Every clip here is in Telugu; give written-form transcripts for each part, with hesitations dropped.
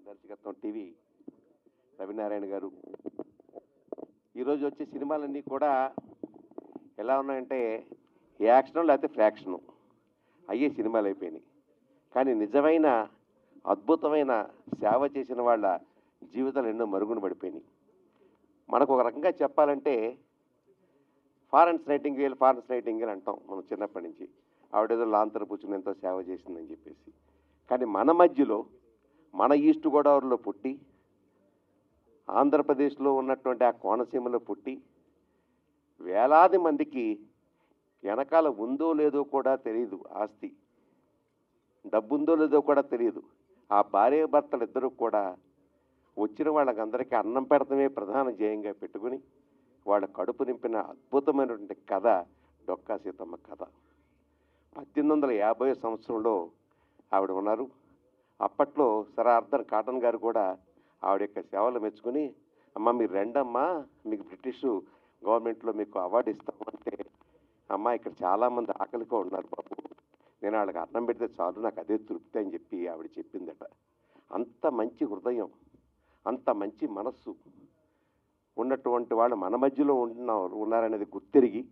దర్శకత్వం టీవీ రవినారాయణ గారు. ఈరోజు వచ్చే సినిమాలన్నీ కూడా ఎలా ఉన్నాయంటే యాక్షను లేకపోతే ఫ్యాక్షను అయ్యే సినిమాలు అయిపోయినాయి. కానీ నిజమైన అద్భుతమైన సేవ చేసిన వాళ్ళ జీవితాలు ఎన్నో మరుగున పడిపోయినాయి. మనకు ఒక రకంగా చెప్పాలంటే ఫారెన్స్ నైటింగేల్ అంటాం మనం చిన్నప్పటి నుంచి. ఆవిడేదో లాంతర పుచ్చుకుని ఎంతో సేవ చేసిందని చెప్పేసి. కానీ మన మధ్యలో మన ఈస్ట్ గోదావరిలో పుట్టి ఆంధ్రప్రదేశ్లో ఉన్నటువంటి ఆ కోనసీమలో పుట్టి వేలాది మందికి వెనకాల ఉందో లేదో కూడా తెలియదు, ఆస్తి డబ్బుందో లేదో కూడా తెలియదు, ఆ భార్య భర్తలు ఇద్దరు కూడా వచ్చిన వాళ్ళకందరికీ అన్నం పెడతమే ప్రధాన ధ్యేయంగా పెట్టుకుని వాళ్ళ కడుపు నింపిన అద్భుతమైనటువంటి కథ డొక్కా సీతమ్మ కథ. 1850 సంవత్సరంలో ఆవిడ ఉన్నారు. అప్పట్లో సర్ ఆర్థర్ కాటన్ గారు కూడా ఆవిడ యొక్క సేవలు మెచ్చుకుని, అమ్మ మీరు రెండమ్మా, మీకు బ్రిటిష్ గవర్నమెంట్లో మీకు అవార్డు ఇస్తామంటే, అమ్మ ఇక్కడ చాలామంది ఆకలిగా ఉన్నారు బాబు, నేను వాళ్ళకి అన్నం పెడితే చాలు, నాకు అదే తృప్తి అని చెప్పి ఆవిడ చెప్పిందట. అంత మంచి హృదయం, అంత మంచి మనస్సు ఉన్నటువంటి వాళ్ళు మన మధ్యలో ఉన్నారనేది గుర్తిరిగి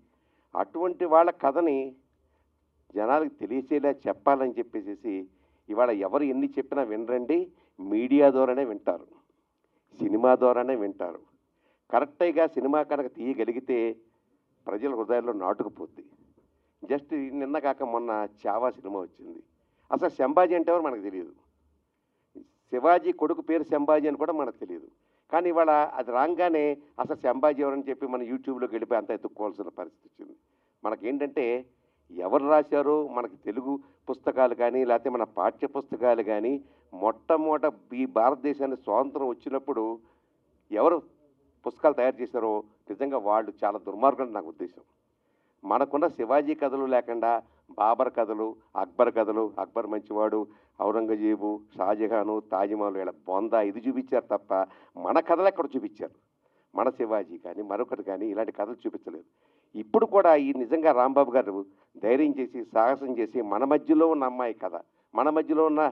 అటువంటి వాళ్ళ కథని జనాలకు తెలియచేలా చెప్పాలని చెప్పేసి ఇవాళ ఎవరు ఎన్ని చెప్పినా వినరండి. మీడియా ద్వారానే వింటారు, సినిమా ద్వారానే వింటారు. కరెక్ట్గా సినిమా కనుక తీయగలిగితే ప్రజల హృదయాల్లో నాటుకుపోద్ది. జస్ట్ నిన్న కాక మొన్న చావా సినిమా వచ్చింది. అసలు శంభాజీ అంటే ఎవరు మనకు తెలియదు, శివాజీ కొడుకు పేరు శంభాజీ అని కూడా మనకు తెలియదు. కానీ ఇవాళ అది రాగానే అసలు శంభాజీ ఎవరని చెప్పి మన యూట్యూబ్లోకి వెళ్ళిపోయి అంతా ఎత్తుక్కోవాల్సిన పరిస్థితి వచ్చింది. మనకేంటంటే ఎవరు రాశారో మనకి తెలుగు పుస్తకాలు కానీ లేకపోతే మన పాఠ్య పుస్తకాలు కానీ మొట్టమొదట ఈ భారతదేశానికి స్వాతంత్రం వచ్చినప్పుడు ఎవరు పుస్తకాలు తయారు చేశారో నిజంగా వాళ్ళు చాలా దుర్మార్గం నాకు ఉద్దేశం. మనకున్న శివాజీ కథలు లేకుండా బాబర్ కథలు, అక్బర్ కథలు, అక్బర్ మంచివాడు, ఔరంగజేబు, షాజహాను, తాజ్మహల్ వీళ్ళ బొందా ఇది చూపించారు తప్ప మన కథలు ఎక్కడ చూపించారు? మన శివాజీ కానీ మరొకటి కానీ ఇలాంటి కథలు చూపించలేదు. ఇప్పుడు కూడా ఈ నిజంగా రాంబాబు గారు ధైర్యం చేసి సాహసం చేసి మన మధ్యలో ఉన్న అమ్మాయి కథ, మన మధ్యలో ఉన్న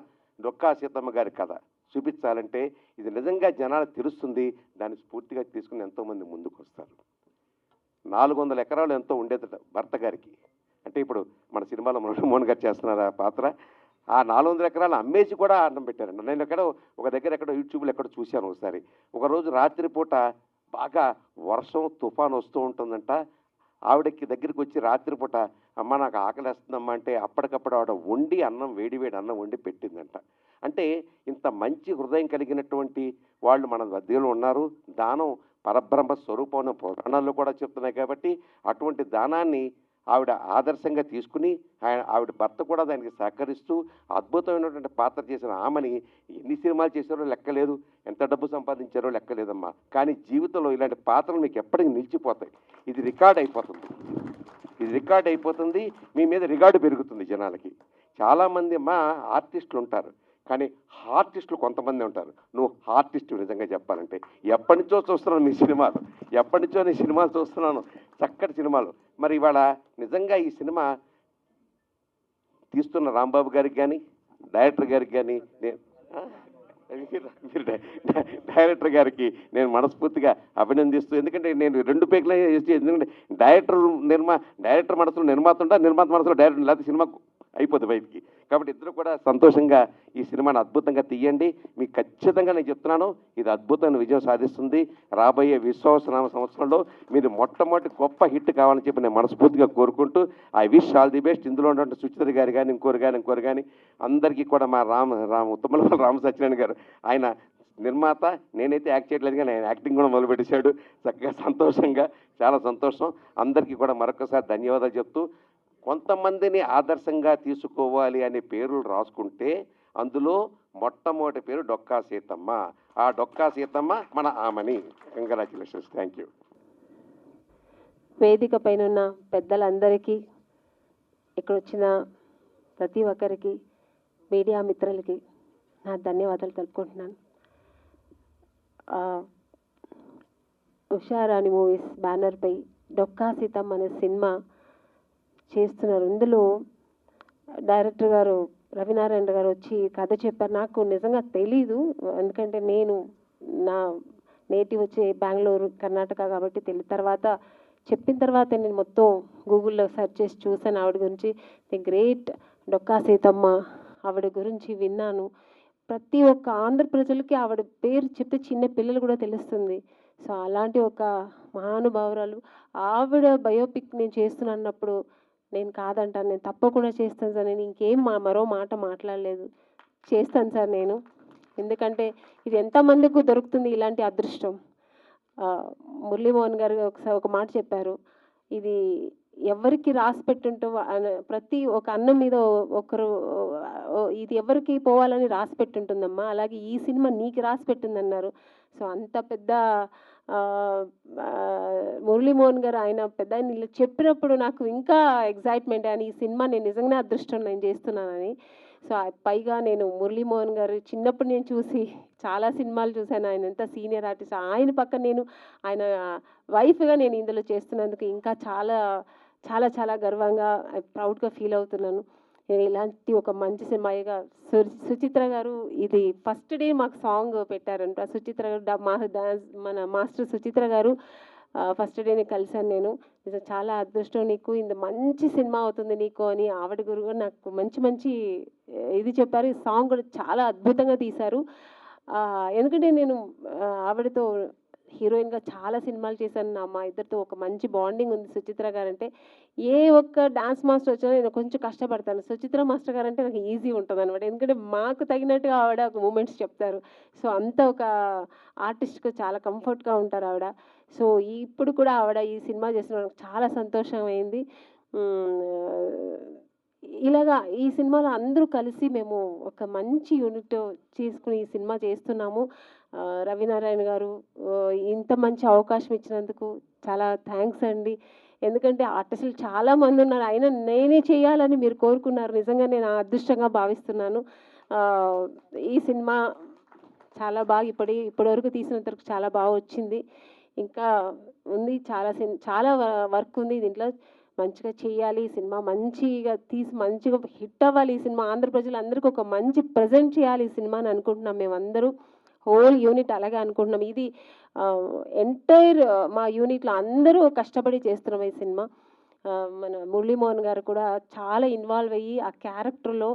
డొక్కా సీతమ్మ గారి కథ చూపించాలంటే ఇది నిజంగా జనాలకు తెలుస్తుంది. దాన్ని స్ఫూర్తిగా తీసుకుని ఎంతోమంది ముందుకు వస్తారు. 400 ఎకరాలు ఎంతో ఉండేదట భర్త గారికి. అంటే ఇప్పుడు మన సినిమాలో మోహన్ గారు చేస్తున్నారు ఆ పాత్ర. ఆ 400 ఎకరాలు అమ్మేసి కూడా అన్నం పెట్టారండి. నేను ఒక దగ్గర యూట్యూబ్లో ఎక్కడో చూశాను ఒకసారి. ఒకరోజు రాత్రిపూట బాగా వర్షం తుఫాను వస్తూ ఉంటుందంట. ఆవిడకి దగ్గరికి వచ్చి రాత్రిపూట అమ్మ నాకు ఆకలేస్తుందమ్మా అంటే అప్పటికప్పుడు ఆవిడ వండి అన్నం వేడి అన్నం వండి పెట్టిందంట. అంటే ఇంత మంచి హృదయం కలిగినటువంటి వాళ్ళు మన మధ్యలో ఉన్నారు. దానం పరబ్రహ్మ స్వరూపం పురాణాల్లో కూడా చెప్తున్నాయి. కాబట్టి అటువంటి దానాన్ని ఆవిడ ఆదర్శంగా తీసుకుని ఆవిడ భర్త కూడా దానికి సహకరిస్తూ అద్భుతమైనటువంటి పాత్ర చేసిన ఆమెని ఎన్ని సినిమాలు చేశారో లెక్కలేదు, ఎంత డబ్బు సంపాదించారో లెక్కలేదమ్మా. కానీ జీవితంలో ఇలాంటి పాత్రలు మీకు ఎప్పటికీ నిలిచిపోతాయి. ఇది రికార్డ్ అయిపోతుంది, మీ మీద రికార్డు పెరుగుతుంది జనాలకి. చాలామంది అమ్మా ఆర్టిస్టులు ఉంటారు, కానీ ఆర్టిస్టులు కొంతమంది ఉంటారు. నువ్వు ఆర్టిస్ట్ నిజంగా చెప్పాలంటే ఎప్పటి నుంచో చూస్తున్నాను నీ సినిమాలు చూస్తున్నాను, చక్కటి సినిమాలు. మరి ఇవాళ నిజంగా ఈ సినిమా తీస్తున్న రాంబాబు గారికి కానీ డైరెక్టర్ గారికి కానీ డైరెక్టర్ గారికి నేను మనస్ఫూర్తిగా అభినందిస్తూ, ఎందుకంటే నేను 2 పేకలే చేసి, ఎందుకంటే డైరెక్టర్ మనసులో నిర్మాత ఉంటా, నిర్మాత మనసులో డైరెక్టర్, లేకపోతే సినిమా అయిపోతుంది బయటికి. కాబట్టి ఇద్దరు కూడా సంతోషంగా ఈ సినిమాని అద్భుతంగా తీయండి. మీకు ఖచ్చితంగా నేను చెప్తున్నాను, ఇది అద్భుతమైన విజయం సాధిస్తుంది. రాబోయే విశ్వాసనామ సంవత్సరంలో మీరు మొట్టమొదటి గొప్ప హిట్ కావాలని చెప్పి నేను మనస్ఫూర్తిగా కోరుకుంటూ I wish all the best. ఇందులో ఉన్నటువంటి సుచిత్ర గారు కానీ ఇంకోరు కానీ అందరికీ కూడా మా ఉత్తమల రామ సత్యనారాయణ గారు ఆయన నిర్మాత, నేనైతే యాక్ట్ చేయట్లేదు కానీ ఆయన యాక్టింగ్ కూడా మొదలుపెట్టేశాడు. చక్కగా సంతోషంగా, చాలా సంతోషం. అందరికీ కూడా మరొకసారి ధన్యవాదాలు చెప్తూ, కొంతమందిని ఆదర్శంగా తీసుకోవాలి అనే పేర్లు రాసుకుంటే అందులో మొట్టమొదటి పేరు డొక్కా సీతమ్మ. ఆ డొక్కా సీతమ్మ మన ఆమని. Congratulations, thank you. వేదిక పైన ఉన్న పెద్దలందరికీ, ఇక్కడ వచ్చిన ప్రతి ఒక్కరికి, మీడియా మిత్రులకి నా ధన్యవాదాలు తెలుపుకుంటున్నాను. ఉషారాణి మూవీస్ బ్యానర్పై డొక్కా సీతమ్మ అనే సినిమా చేస్తున్నారు. ఇందులో డైరెక్టర్ గారు రవినారాయణ గారు వచ్చి కథ చెప్పారు. నాకు నిజంగా తెలీదు, ఎందుకంటే నేను నా నేటివ్ వచ్చి బెంగళూరు కర్ణాటక కాబట్టి తెలియదు. తర్వాత చెప్పిన తర్వాత నేను మొత్తం గూగుల్లో సెర్చ్ చేసి చూసాను ఆవిడ గురించి. ది గ్రేట్ డొక్కా సీతమ్మ, ఆవిడ గురించి విన్నాను. ప్రతి ఒక్క ఆంధ్ర ప్రజలకి ఆవిడ పేరు చెప్తే చిన్న పిల్లలు కూడా తెలుస్తుంది. సో అలాంటి ఒక మహానుభావురాలు, ఆవిడ బయోపిక్ నేను చేస్తున్నప్పుడు నేను కాదంటాను, నేను తప్పకుండా చేస్తాను సార్. నేను ఇంకేం మరో మాట మాట్లాడలేదు, చేస్తాను సార్ నేను. ఎందుకంటే ఇది ఎంతమందికి దొరుకుతుంది ఇలాంటి అదృష్టం. మురళీమోహన్ గారు ఒకసారి ఒక మాట చెప్పారు, ఇది ఎవరికి రాసి పెట్టుంటో ప్రతి ఒక అన్నం మీద ఒకరు ఇది ఎవరికి పోవాలని రాసి పెట్టుంటుందమ్మా, అలాగే ఈ సినిమా నీకు రాసి పెట్టిందన్నారు. సో అంత పెద్ద మురళీమోహన్ గారు ఆయన పెద్ద ఆయన చెప్పినప్పుడు నాకు ఇంకా ఎగ్జైట్మెంట్ అని, ఈ సినిమా నేను నిజంగానే అదృష్టం నేను చేస్తున్నానని. సో పైగా నేను మురళీమోహన్ గారు చిన్నప్పుడు నేను చూసి చాలా సినిమాలు చూశాను, ఆయన ఎంత సీనియర్ ఆర్టిస్ట్. ఆయన పక్కన నేను ఆయన వైఫ్గా నేను ఇందులో చేస్తున్నందుకు ఇంకా చాలా చాలా చాలా గర్వంగా ప్రౌడ్గా ఫీల్ అవుతున్నాను. ఇలాంటి ఒక మంచి సినిమాగా సుచిత్ర గారు ఇది ఫస్ట్ డే మాకు సాంగ్ పెట్టారంట. సుచిత్ర గారు మన మాస్టర్ సుచిత్ర గారు ఫస్ట్ డేని కలిశాను నేను. ఇది చాలా అదృష్టం నీకు, ఇంత మంచి సినిమా అవుతుంది నీకు అని ఆవిడ గురు నాకు మంచి మంచి ఇది చెప్పారు. ఈ సాంగ్ కూడా చాలా అద్భుతంగా తీశారు. ఎందుకంటే నేను ఆవిడతో హీరోయిన్గా చాలా సినిమాలు చేశాను. మా ఇద్దరితో ఒక మంచి బాండింగ్ ఉంది. సుచిత్ర గారు అంటే ఏ ఒక్క డాన్స్ మాస్టర్ వచ్చినా నేను కొంచెం కష్టపడతాను, సుచిత్ర మాస్టర్ గారు అంటే నాకు ఈజీ ఉంటుంది అనమాట. ఎందుకంటే మాకు తగినట్టుగా ఆవిడ ఒక మూమెంట్స్ చెప్తారు. సో అంత ఒక ఆర్టిస్ట్కి చాలా కంఫర్ట్గా ఉంటారు ఆవిడ. సో ఇప్పుడు కూడా ఆవిడ ఈ సినిమా చేసిన నాకు చాలా సంతోషమైంది. ఇలాగా ఈ సినిమాలో అందరూ కలిసి మేము ఒక మంచి యూనిట్ చేసుకుని ఈ సినిమా చేస్తున్నాము. రవినారాయణ గారు ఇంత మంచి అవకాశం ఇచ్చినందుకు చాలా థ్యాంక్స్ అండి. ఎందుకంటే ఆర్టిస్టులు చాలామంది ఉన్నారు, అయినా నేనే చేయాలని మీరు కోరుకున్నారు. నిజంగా నేను అదృష్టంగా భావిస్తున్నాను. ఈ సినిమా చాలా బాగా ఇప్పటివరకు తీసినంత వరకు చాలా బాగా వచ్చింది. ఇంకా ఉంది, చాలా వర్క్ ఉంది దీంట్లో. మంచిగా చేయాలి ఈ సినిమా, మంచిగా తీసి మంచిగా హిట్ అవ్వాలి ఈ సినిమా. ఆంధ్ర ప్రజలందరికీ ఒక మంచి ప్రజెంట్ చేయాలి ఈ సినిమా అని అనుకుంటున్నాం మేమందరూ, హోల్ యూనిట్ అలాగే అనుకుంటున్నాం. ఇది ఎంటైర్ మా యూనిట్లో అందరూ కష్టపడి చేస్తున్నాం ఈ సినిమా. మన మురళీమోహన్ గారు కూడా చాలా ఇన్వాల్వ్ అయ్యి ఆ క్యారెక్టర్లో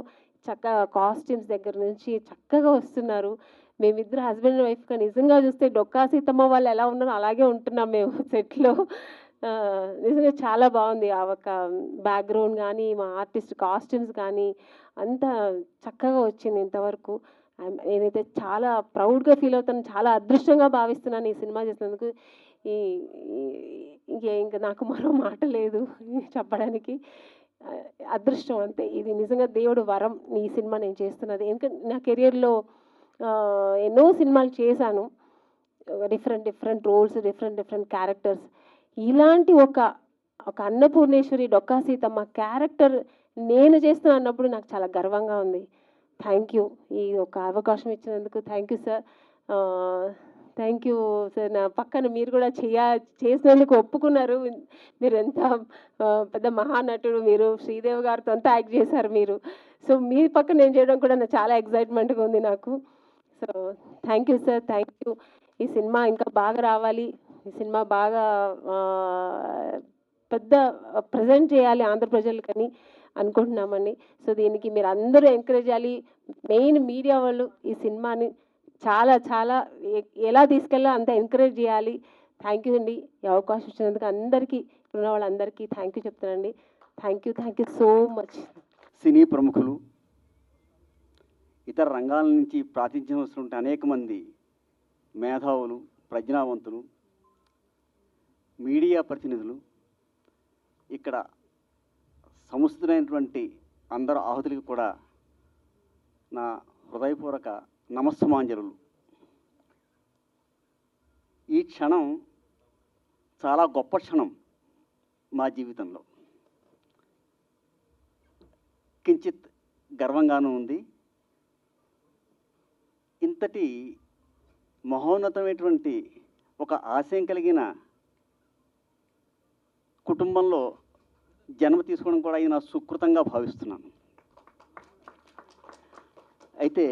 చక్కగా కాస్ట్యూమ్స్ దగ్గర నుంచి చక్కగా వస్తున్నారు. మేమిద్దరు హస్బెండ్ అండ్ వైఫ్గా నిజంగా చూస్తే డొక్కా సీతమ్మ వాళ్ళు ఎలా ఉన్నారో అలాగే ఉంటున్నాం మేము సెట్లో. నిజంగా చాలా బాగుంది. ఆ ఒక బ్యాక్గ్రౌండ్ కానీ మా ఆర్టిస్ట్ కాస్ట్యూమ్స్ కానీ అంతా చక్కగా వచ్చింది ఇంతవరకు. నేనైతే చాలా ప్రౌడ్గా ఫీల్ అవుతాను, చాలా అదృష్టంగా భావిస్తున్నాను ఈ సినిమా చేసినందుకు. ఈ ఇంకా నాకు మరో మాట లేదు చెప్పడానికి. అదృష్టం అంతే, ఇది నిజంగా దేవుడు వరం ఈ సినిమా నేను చేస్తున్నది. ఎందుకంటే నా కెరియర్లో ఎన్నో సినిమాలు చేశాను, డిఫరెంట్ రోల్స్, డిఫరెంట్ క్యారెక్టర్స్. ఇలాంటి ఒక అన్నపూర్ణేశ్వరి డొక్కా సీతమ్మ క్యారెక్టర్ నేను చేస్తున్నా అన్నప్పుడు నాకు చాలా గర్వంగా ఉంది. థ్యాంక్ యూ, ఈ ఒక అవకాశం ఇచ్చినందుకు thank you sir. Thank you sir. నా పక్కన మీరు కూడా చేసినందుకు ఒప్పుకున్నారు. మీరు ఎంత పెద్ద మహానటుడు, మీరు శ్రీదేవి గారితో అంతా యాక్ట్ చేశారు మీరు. సో మీ పక్కన నేను చేయడం కూడా నాకు చాలా ఎక్సైట్మెంట్గా ఉంది నాకు. So thank you sir, thank you. ఈ సినిమా ఇంకా బాగా రావాలి, ఈ సినిమా బాగా పెద్ద ప్రజెంట్ చేయాలి ఆంధ్ర ప్రజలకని అనుకుంటున్నామండి. సో దీనికి మీరు అందరూ ఎంకరేజ్ చేయాలి. మెయిన్ మీడియా వాళ్ళు ఈ సినిమాని చాలా చాలా ఎలా తీసుకెళ్ళాలో అంత ఎంకరేజ్ చేయాలి. థ్యాంక్ యూ అండి, ఈ అవకాశం ఇచ్చినందుకు అందరికీ, ఉన్న వాళ్ళందరికీ థ్యాంక్ యూ చెప్తానండి. Thank you so much. Cine ప్రముఖులు, ఇతర రంగాల నుంచి ప్రాతినిధ్యం వస్తున్న అనేక మంది మేధావులు, ప్రజ్ఞావంతులు, మీడియా ప్రతినిధులు, ఇక్కడ సంస్థలైనటువంటి అందరు ఆహుతులకు కూడా నా హృదయపూర్వక నమస్సమాంజలులు. ఈ క్షణం చాలా గొప్ప క్షణం మా జీవితంలో. కించిత్ గర్వంగానూ ఉంది. ఇంతటి మహోన్నతమైనటువంటి ఒక ఆశయం కలిగిన కుటుంబంలో జన్మ తీసుకోవడం కూడా ఇది నా సుకృతంగా భావిస్తున్నాను. అయితే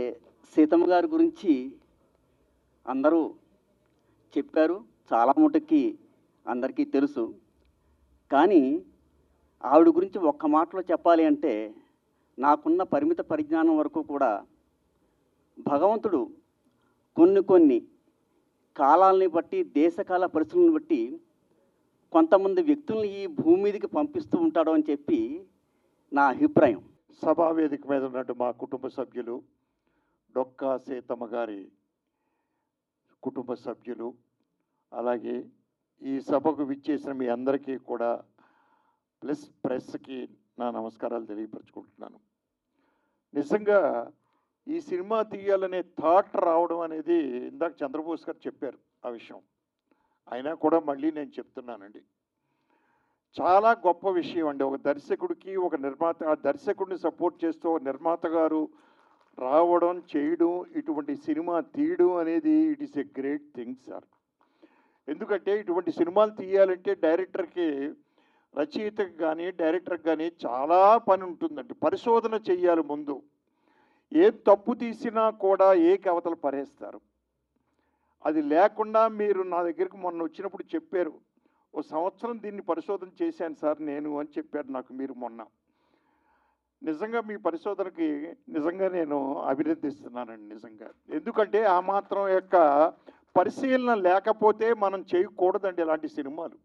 సీతమ్మ గారి గురించి అందరూ చెప్పారు, చాలా మటుకి అందరికీ తెలుసు. కానీ ఆవిడ గురించి ఒక్క మాటలో చెప్పాలి అంటే, నాకున్న పరిమిత పరిజ్ఞానం వరకు కూడా భగవంతుడు కొన్ని కాలాలని బట్టి, దేశకాల పరిస్థితులను బట్టి కొంతమంది వ్యక్తుల్ని ఈ భూమి మీదకి పంపిస్తూ ఉంటాడు అని చెప్పి నా అభిప్రాయం. సభా వేదిక మీద ఉన్నట్టు మా కుటుంబ సభ్యులు, డొక్కా సీతమ్మ గారి కుటుంబ సభ్యులు, అలాగే ఈ సభకు విచ్చేసిన మీ అందరికీ కూడా ప్లస్ ప్రెస్కి నా నమస్కారాలు తెలియపరచుకుంటున్నాను. నిజంగా ఈ సినిమా తీయాలనే థాట్ రావడం అనేది ఇందాక చంద్రబోస్ గారు చెప్పారు ఆ విషయం, అయినా కూడా మళ్ళీ నేను చెప్తున్నానండి. చాలా గొప్ప విషయం అండి. ఒక దర్శకుడికి, ఒక నిర్మాత, ఆ దర్శకుడిని సపోర్ట్ చేస్తూ ఒక నిర్మాత గారు రావడం, చేయడం, ఇటువంటి సినిమా తీయడం అనేది it is a great thing sir. ఎందుకంటే ఇటువంటి సినిమాలు తీయాలంటే డైరెక్టర్కి, రచయితకి కానీ డైరెక్టర్కి కానీ చాలా పని ఉంటుందండి. పరిశోధన చెయ్యాలి ముందు. ఏ తప్పు తీసినా కూడా ఏ కవతలు పరేస్తారు. అది లేకుండా మీరు నా దగ్గరికి మొన్న వచ్చినప్పుడు చెప్పారు, ఓ సంవత్సరం దీన్ని పరిశోధన చేశాను సార్ నేను అని చెప్పారు నాకు మీరు మొన్న. నిజంగా మీ పరిశోధనకి నిజంగా నేను అభినందిస్తున్నానండి నిజంగా. ఎందుకంటే ఆ మాత్రం యొక్క పరిశీలన లేకపోతే మనం చేయకూడదండి ఇలాంటి సినిమాలు.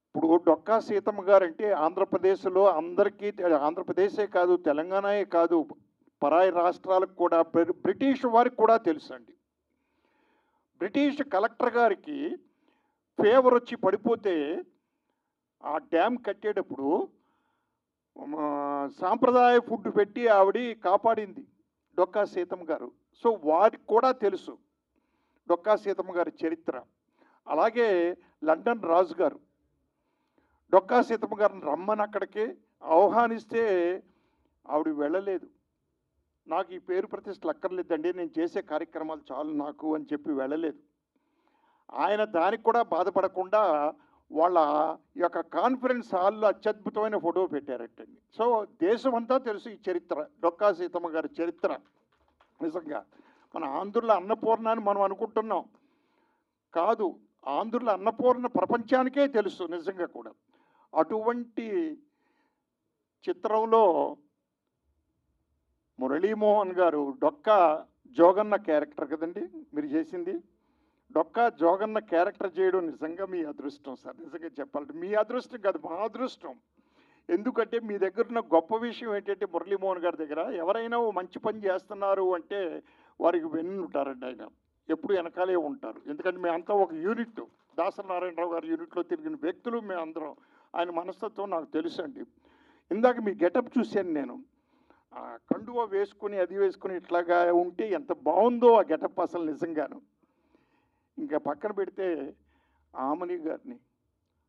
ఇప్పుడు డొక్కా సీతమ్మ గారు అంటే ఆంధ్రప్రదేశ్లో అందరికీ, ఆంధ్రప్రదేశే కాదు తెలంగాణయే కాదు, పరాయి రాష్ట్రాలకు కూడా, బ్రిటిష్ వారికి కూడా తెలుసండి. బ్రిటిష్ కలెక్టర్ గారికి ఫేవర్ వచ్చి పడిపోతే ఆ డ్యామ్ కట్టేటప్పుడు సాంప్రదాయ ఫుడ్ పెట్టి ఆవిడ కాపాడింది డొక్కా సీతమ్మ గారు. సో వారికి కూడా తెలుసు డొక్కా సీతమ్మ గారి చరిత్ర. అలాగే లండన్ రాజు గారు డొక్కా సీతమ్మ గారిని రమ్మని అక్కడికి ఆహ్వానిస్తే ఆవిడ వెళ్ళలేదు. నాకు ఈ పేరు ప్రతిష్టలు అక్కర్లేదండి, నేను చేసే కార్యక్రమాలు చాలు నాకు అని చెప్పి వెళ్ళలేదు. ఆయన దానికి కూడా బాధపడకుండా వాళ్ళ యొక్క కాన్ఫరెన్స్ హాల్లో అత్యద్భుతమైన ఫోటో పెట్టారటండి. సో దేశం అంతా తెలుసు ఈ చరిత్ర, డొక్కా సీతమ్మ గారి చరిత్ర. నిజంగా మన ఆంధ్రుల అన్నపూర్ణ అని మనం అనుకుంటున్నాం, కాదు, ఆంధ్రుల అన్నపూర్ణ ప్రపంచానికే తెలుసు నిజంగా కూడా. అటువంటి చిత్రంలో మురళీమోహన్ గారు డొక్కా జోగన్న క్యారెక్టర్ కదండి మీరు చేసింది. డొక్కా జోగన్న క్యారెక్టర్ చేయడం నిజంగా మీ అదృష్టం సార్. నిజంగా చెప్పాలంటే మీ అదృష్టం కాదు, మా అదృష్టం. ఎందుకంటే మీ దగ్గర ఉన్న గొప్ప విషయం ఏంటంటే మురళీమోహన్ గారి దగ్గర ఎవరైనా ఓ మంచి పని చేస్తున్నారు అంటే వారికి వెన్నుంటారండి. ఆయన ఎప్పుడు వెనకాలే ఉంటారు. ఎందుకంటే మేమంతా ఒక యూనిట్, దాసరి నారాయణరావు గారి యూనిట్లో తిరిగిన వ్యక్తులు మేమందరం. ఆయన మనస్తత్వం నాకు తెలుసు అండి. ఇందాక మీ గెటప్ చూశాను నేను, కండువా వేసుకుని అది వేసుకుని ఇట్లాగా ఉంటే ఎంత బాగుందో ఆ గెటప్ అసలు నిజంగాను. ఇంకా పక్కన పెడితే ఆమని గారిని,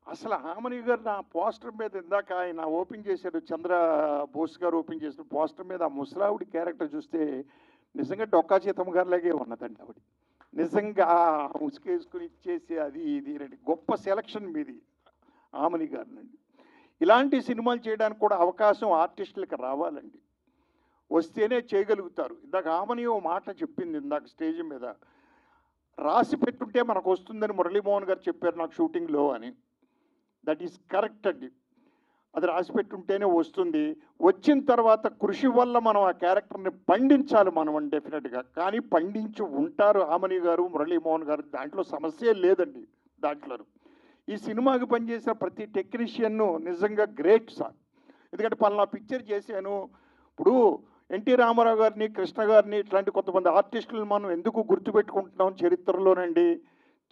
అసలు ఆమని గారు నా పోస్టర్ మీద ఇందాక ఆయన ఓపెన్ చేశాడు, చంద్రబోస్ గారు ఓపెన్ చేసిన పోస్టర్ మీద ఆ ముసలావిడి క్యారెక్టర్ చూస్తే నిజంగా డొక్కా సీతమ్మ గారిలాగే ఉన్నదండి ఆవిడ. నిజంగా ఉసుకేసుకుని ఇచ్చేసి అది ఇది రండి, గొప్ప సెలక్షన్ మీది ఆమని గారినండి. ఇలాంటి సినిమాలు చేయడానికి కూడా అవకాశం ఆర్టిస్టులకు రావాలండి, వస్తేనే చేయగలుగుతారు. ఇందాక ఆమని ఓ మాట చెప్పింది ఇందాక స్టేజ్ మీద, రాసి పెట్టుంటే మనకు వస్తుందని మురళీమోహన్ గారు చెప్పారు నాకు షూటింగ్లో అని. దట్ ఈస్ కరెక్ట్ అండి. అది రాసి పెట్టుంటేనే వస్తుంది. వచ్చిన తర్వాత కృషి వల్ల మనం ఆ క్యారెక్టర్ని పండించాలి మనం డెఫినెట్గా. కానీ పండించి ఉంటారు ఆమని గారు, మురళీమోహన్ గారు, దాంట్లో సమస్య లేదండి. దాంట్లో ఈ సినిమాకి పనిచేసిన ప్రతి టెక్నీషియన్ను నిజంగా గ్రేట్ సార్. ఎందుకంటే పలానా పిక్చర్ చేశాను. ఇప్పుడు ఎన్టీ రామారావు గారిని, కృష్ణ గారిని, ఇట్లాంటి కొంతమంది ఆర్టిస్టులను మనం ఎందుకు గుర్తుపెట్టుకుంటున్నాం చరిత్రలోనండి,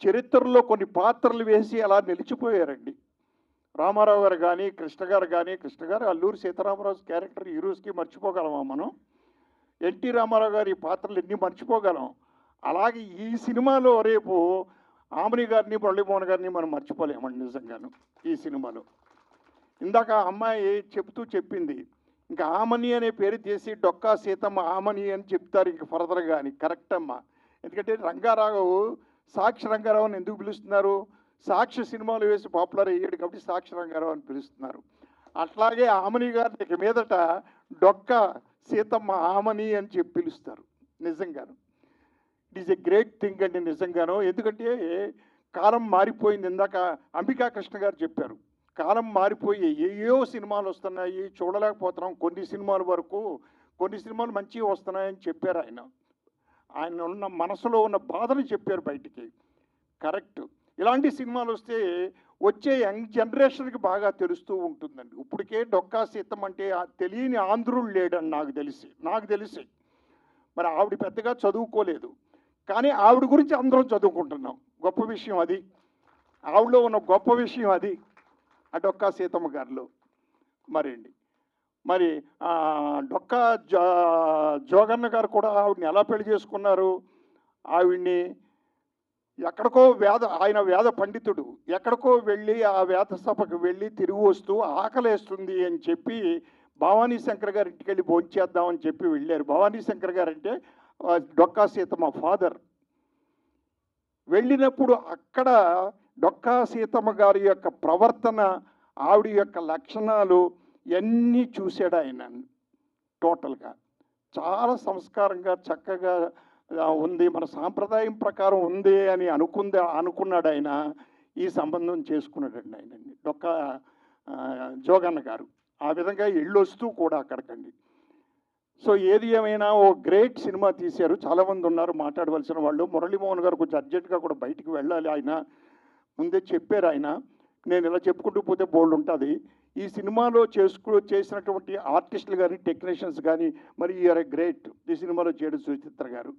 చరిత్రలో కొన్ని పాత్రలు వేసి అలా నిలిచిపోయారండి. రామారావు గారు కానీ, కృష్ణ గారు కానీ, కృష్ణ గారు అల్లూరి సీతారామరాజు క్యారెక్టర్ ఈ రోజుకి మర్చిపోగలమా మనం? ఎన్టీ రామారావు గారి పాత్రలు ఎన్ని మర్చిపోగలం? అలాగే ఈ సినిమాలో రేపు ఆమని గారిని, మురళీమోహన్ గారిని మనం మర్చిపోలేమండి నిజంగాను ఈ సినిమాలో. ఇందాక అమ్మాయి చెప్తూ చెప్పింది, ఇంకా ఆమని అనే పేరు చేసి డొక్కా సీతమ్మ ఆమని అని చెప్తారు ఇంక ఫర్దర్గా అని. కరెక్ట్ అమ్మ. ఎందుకంటే రంగారావు, సాక్షి రంగారావు అని ఎందుకు పిలుస్తున్నారు? సాక్షి సినిమాలు వేసి పాపులర్ అయ్యాడు కాబట్టి సాక్షి రంగారావు అని పిలుస్తున్నారు. అట్లాగే ఆమని గారిని ఇక మీదట డొక్కా సీతమ్మ ఆమని అని చెప్పి పిలుస్తారు. నిజంగాను it is a great thing అండి నిజంగాను. ఎందుకంటే కాలం మారిపోయింది. ఇందాక అంబికా కృష్ణ గారు చెప్పారు, కాలం మారిపోయి ఏయో సినిమాలు వస్తున్నాయి, చూడలేకపోతున్నాం. కొన్ని సినిమాల వరకు, కొన్ని సినిమాలు మంచిగా వస్తున్నాయని చెప్పారు. ఆయన ఉన్న మనసులో ఉన్న బాధను చెప్పారు బయటికి. కరెక్ట్. ఇలాంటి సినిమాలు వస్తే వచ్చే యంగ్ జనరేషన్కి బాగా తెలుస్తూ ఉంటుందండి. ఇప్పటికే డొక్కా సీతం అంటే తెలియని ఆంధ్రులు లేడని నాకు తెలిసి మరి ఆవిడ పెద్దగా చదువుకోలేదు, కానీ ఆవిడ గురించి అందరం చదువుకుంటున్నాం. గొప్ప విషయం అది, ఆవిడలో ఉన్న గొప్ప విషయం అది ఆ డొక్కా సీతమ్మ గారిలో. మరి డొక్కా జోగన్న గారు కూడా ఆవిడని ఎలా పెళ్లి చేసుకున్నారు? ఆవిడ్ని ఎక్కడికో ఆయన వేద పండితుడు, ఎక్కడికో వెళ్ళి ఆ వేద సభకు వెళ్ళి తిరిగి వస్తూ ఆకలేస్తుంది అని చెప్పి భవానీ శంకర్ గారి ఇంటికి వెళ్ళి భోంచేద్దామని చెప్పి వెళ్ళారు. భవానీ శంకర్ గారు అంటే డొక్కా సీతమ్మ ఫాదర్. వెళ్ళినప్పుడు అక్కడ డొక్కా సీతమ్మ గారి యొక్క ప్రవర్తన, ఆవిడ యొక్క లక్షణాలు ఇవన్నీ చూశాడు ఆయన. టోటల్గా చాలా సంస్కారంగా చక్కగా ఉంది, మన సాంప్రదాయం ప్రకారం ఉంది అని అనుకున్నాడు ఆయన. ఈ సంబంధం చేసుకున్నాడండి ఆయన డొక్కా జోగన్న గారు. ఆ విధంగా వెళ్ళొస్తూ కూడా అక్కడికండి. సో ఏది ఏమైనా ఓ గ్రేట్ సినిమా తీశారు. చాలామంది ఉన్నారు మాట్లాడవలసిన వాళ్ళు. మురళీమోహన్ గారు కొంచెం అర్జెంటుగా కూడా బయటికి వెళ్ళాలి. ఆయన ముందే చెప్పారు. నేను ఇలా చెప్పుకుంటూ పోతే బోల్డ్ ఉంటుంది. ఈ సినిమాలో చేసినటువంటి ఆర్టిస్టులు కానీ టెక్నీషియన్స్ కానీ మరి యూఆర్ ఎ గ్రేట్. ఈ సినిమాలో చేయడం సుచిత్ర గారు,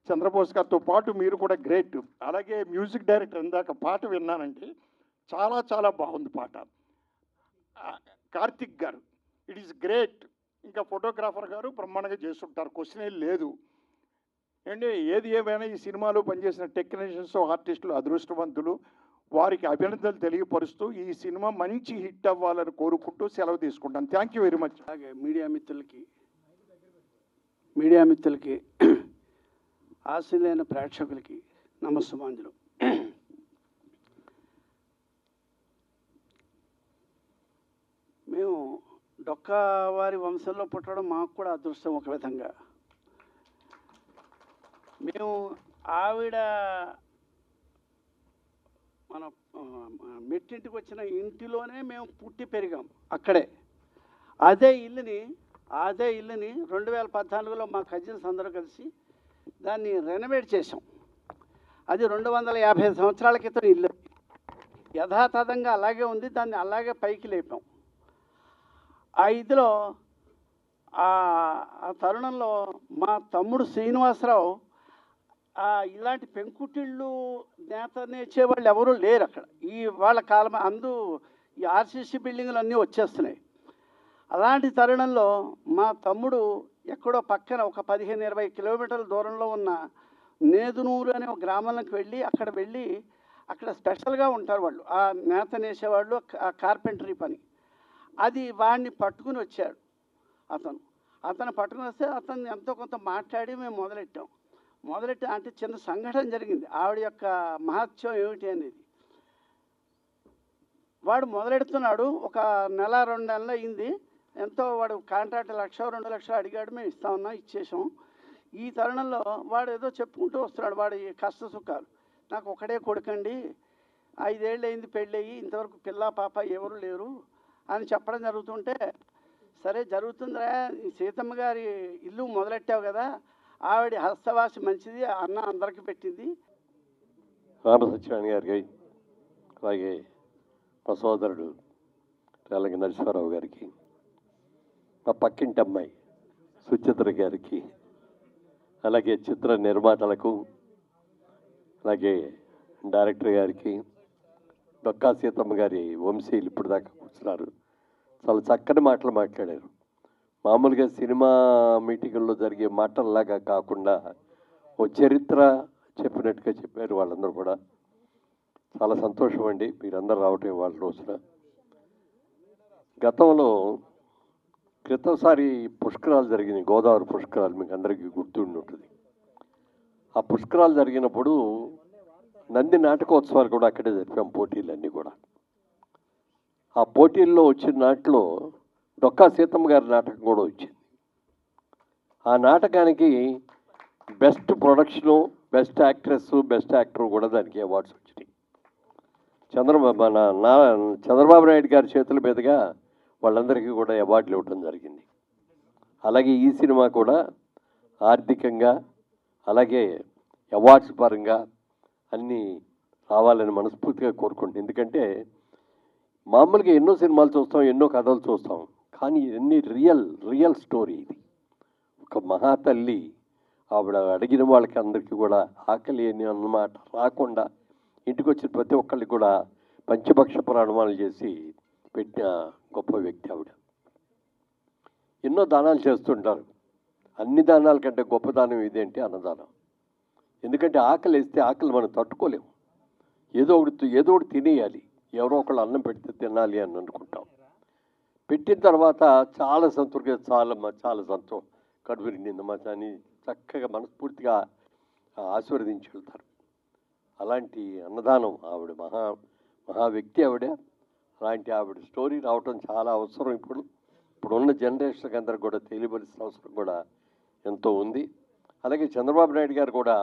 చంద్రబోస్ గారితో పాటు మీరు కూడా గ్రేట్. అలాగే మ్యూజిక్ డైరెక్టర్, ఇందాక పాట విన్నానండి, చాలా చాలా బాగుంది పాట. కార్తిక్ గారు, ఇట్ ఈస్ గ్రేట్. ఇంకా ఫోటోగ్రాఫర్ గారు బ్రహ్మాండంగా చేస్తుంటారు, క్వశ్చనే లేదు. అండి ఏది ఏమైనా ఈ సినిమాలో పనిచేసిన టెక్నీషియన్స్ ఆర్టిస్టులు అదృష్టవంతులు. వారికి అభినందనలు తెలియపరుస్తూ ఈ సినిమా మంచి హిట్ అవ్వాలని కోరుకుంటూ సెలవు తీసుకుంటాను. Thank you very much. అలాగే మీడియా మిత్రులకి ఆశీలైన ప్రేక్షకులకి నమస్సుమాంజలు. మేము డొక్కా వారి వంశంలో పుట్టడం మాకు కూడా అదృష్టం ఒక విధంగా. మేము ఆవిడ మన మెట్టింటికి వచ్చిన ఇంటిలోనే మేము పుట్టి పెరిగాం. అక్కడే అదే ఇల్లుని 2014లో మా కజిన్స్ అందరూ కలిసి దాన్ని రెనోవేట్ చేసాం. అది 250 సంవత్సరాల క్రితం ఇల్లు, యథాతథంగా అలాగే ఉంది. దాన్ని అలాగే పైకి లేపాం. ఆ ఇదిలో ఆ తరుణంలో మా తమ్ముడు శ్రీనివాసరావు ఇలాంటి పెంకుటిళ్ళు నేత నేర్చేవాళ్ళు ఎవరూ లేరు అక్కడ. వాళ్ళ కాలం ఈ ఆర్సీసీ బిల్డింగులు అన్నీ వచ్చేస్తున్నాయి. అలాంటి తరుణంలో మా తమ్ముడు ఎక్కడో పక్కన ఒక 15-20 కిలోమీటర్ల దూరంలో ఉన్న నేదునూరు అనే ఒక గ్రామంలోకి వెళ్ళి అక్కడ స్పెషల్గా ఉంటారు వాళ్ళు, ఆ నేత నేసేవాళ్ళు, ఆ కార్పెంటరీ పని. అది వాడిని పట్టుకుని వచ్చాడు. అతను పట్టుకుని వస్తే అతను ఎంతో కొంత మాట్లాడి మేము మొదలెట్టాం. అంటే చిన్న సంఘటన జరిగింది, ఆవిడ యొక్క మహత్యం ఏమిటి అనేది. వాడు మొదలెడుతున్నాడు. ఒక 1-2 నెలలు అయింది. ఎంతో వాడు కాంట్రాక్ట్ 1-2 లక్షలు అడిగాడు. మేము ఇచ్చేసాం. ఈ తరుణంలో వాడు ఏదో చెప్పుకుంటూ వస్తున్నాడు వాడి కష్ట సుఖాలు. నాకు ఒకడే కొడుకండి, 5 ఏళ్ళు అయింది పెళ్ళయి, ఇంతవరకు పిల్ల పాప ఎవరు లేరు అని చెప్పడం జరుగుతుంటే, సరే జరుగుతుందిరా, ఈ సీతమ్మ గారి ఇల్లు మొదలెట్టావు కదా, ఆవిడ హస్తవాసి మంచిది, అన్న అందరికి పెట్టింది. రామసత్యనారాయణ గారికి, అలాగే మా సోదరుడు రేలంగి నరసింహారావు గారికి, మా పక్కింటి అమ్మాయి సుచిత్ర గారికి, అలాగే చిత్ర నిర్మాతలకు, అలాగే డైరెక్టర్ గారికి, డొక్కా సీతమ్మ గారి వంశీయులు ఇప్పుడు దాకా కూర్చున్నారు. చాలా చక్కని మాటలు మాట్లాడారు. మామూలుగా సినిమా మీటింగుల్లో జరిగే మాటల్లాగా కాకుండా ఓ చరిత్ర చెప్పినట్టుగా చెప్పారు వాళ్ళందరూ కూడా. చాలా సంతోషం అండి మీరందరూ రావటం వాళ్ళ రోజున. గతంలో క్రితంసారి పుష్కరాలు జరిగినాయి, గోదావరి పుష్కరాలు, మీకు అందరికీ గుర్తుండి ఉంటుంది. ఆ పుష్కరాలు జరిగినప్పుడు నంది నాటకోత్సవాలు కూడా అక్కడే జరిపాం, పోటీలన్నీ కూడా. ఆ పోటీల్లో వచ్చిన నాటిలో డొక్కా సీతమ్మ గారి నాటకం కూడా వచ్చింది. ఆ నాటకానికి best production, best actress, best actor కూడా దానికి అవార్డ్స్ వచ్చినాయి. చంద్రబాబు నాయుడు గారి చేతుల మీదుగా వాళ్ళందరికీ కూడా అవార్డులు ఇవ్వడం జరిగింది. అలాగే ఈ సినిమా కూడా ఆర్థికంగా అలాగే అవార్డ్స్ పరంగా అన్నీ రావాలని మనస్ఫూర్తిగా కోరుకుంటుంది. ఎందుకంటే మామూలుగా ఎన్నో సినిమాలు చూస్తాం, ఎన్నో కథలు చూస్తాం, కానీ ఎన్ని రియల్ స్టోరీ ఇది. ఒక మహాతల్లి ఆవిడ అడిగిన వాళ్ళకి అందరికీ కూడా ఆకలి అని అన్నమాట రాకుండా ఇంటికి వచ్చిన ప్రతి ఒక్కరికి కూడా పంచభక్ష ప్రాణాలు చేసి పెట్టిన గొప్ప వ్యక్తి ఆవిడ. ఎన్నో దానాలు చేస్తుంటారు. అన్ని దానాల కంటే గొప్ప దానం ఇదేంటి అన్నదానం. ఎందుకంటే ఆకలి వేస్తే ఆకలి మనం తట్టుకోలేము. ఏదో ఒకటి తినేయాలి. ఎవరో ఒకళ్ళు అన్నం పెడితే తినాలి అని అనుకుంటాం. పెట్టిన తర్వాత చాలా సంతృప్తిగా చాలా సంతోషం కడుపు నిండిందమ్మా అని చక్కగా మనస్ఫూర్తిగా ఆశీర్వదించి వెళ్తారు. అలాంటి అన్నదానం ఆవిడ మహా వ్యక్తి ఆవిడ. అలాంటి ఆవిడ స్టోరీ రావటం చాలా అవసరం. ఇప్పుడున్న జనరేషన్కి అందరికి కూడా తెలియవలసిన అవసరం కూడా ఎంతో ఉంది. అలాగే చంద్రబాబు నాయుడు గారు కూడా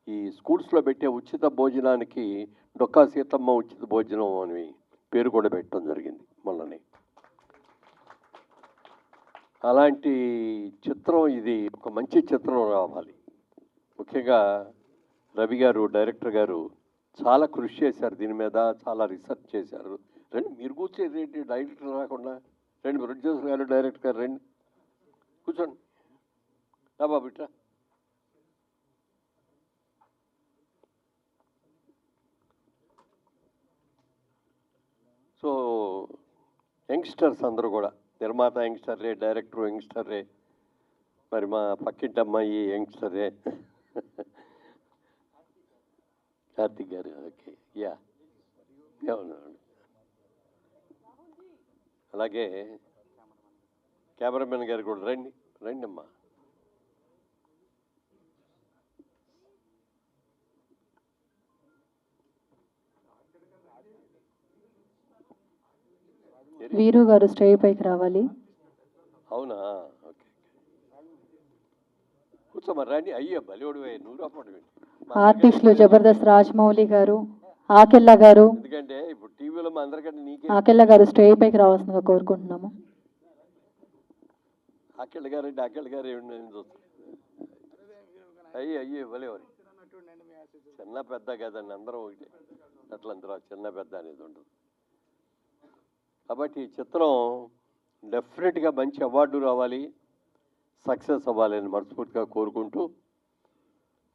ఈ స్కూల్స్లో పెట్టే ఉచిత భోజనానికి డొక్కా సీతమ్మ ఉచిత భోజనం అని పేరు కూడా పెట్టడం జరిగింది మొన్ననే. అలాంటి చిత్రం ఇది ఒక మంచి చిత్రం రావాలి. ముఖ్యంగా రవి గారు డైరెక్టర్ గారు చాలా కృషి చేశారు దీని మీద, చాలా రీసెర్చ్ చేశారు. రండి మీరు కూర్చోండి, డైరెక్టర్ రాకుండా రండి, ప్రొడ్యూసర్ గారు డైరెక్టర్ గారు రండి కూర్చోండి. రా బాబు ఇట్లా. సో యంగ్స్టర్స్ అందరూ కూడా, నిర్మాత యంగ్స్టర్రే, డైరెక్టర్ యంగ్స్టర్రే, మరి మా పక్కింటి అమ్మాయి యంగ్స్టర్రే కార్తిక్ గారు. ఓకే, యా అవునండి. అలాగే కెమెరామెన్ గారు కూడా రండి అమ్మా. వీరు గారు స్టేజ్ పైకి రావాలి. అవునా, ఓకే కూర్చోమ్మా రండి. అయ్యో బలివాడు నువ్వు రాపడు. ఆర్టిస్టులు జబర్దస్త్ రాజమౌళి గారు, ఆకెళ్ళ గారు. ఎందుకంటే ఇప్పుడు టీవీలో మా అందరికంటే నీకే ఆకెళ్ళ గారు స్టేజ్ పైకి రావాల్సిందిగా కోరుకుంటున్నాము. అక్కళ్ళ గారు ఏమి చూస్తారు. అయ్యో బలివారు చిన్న పెద్ద కదండి, అందరం ఒకటి. అట్లందరూ చిన్న పెద్ద అనేది ఉండదు. కాబట్టి ఈ చిత్రం డెఫినెట్గా మంచి అవార్డు రావాలి, సక్సెస్ అవ్వాలని మనస్ఫూర్తిగా కోరుకుంటూ,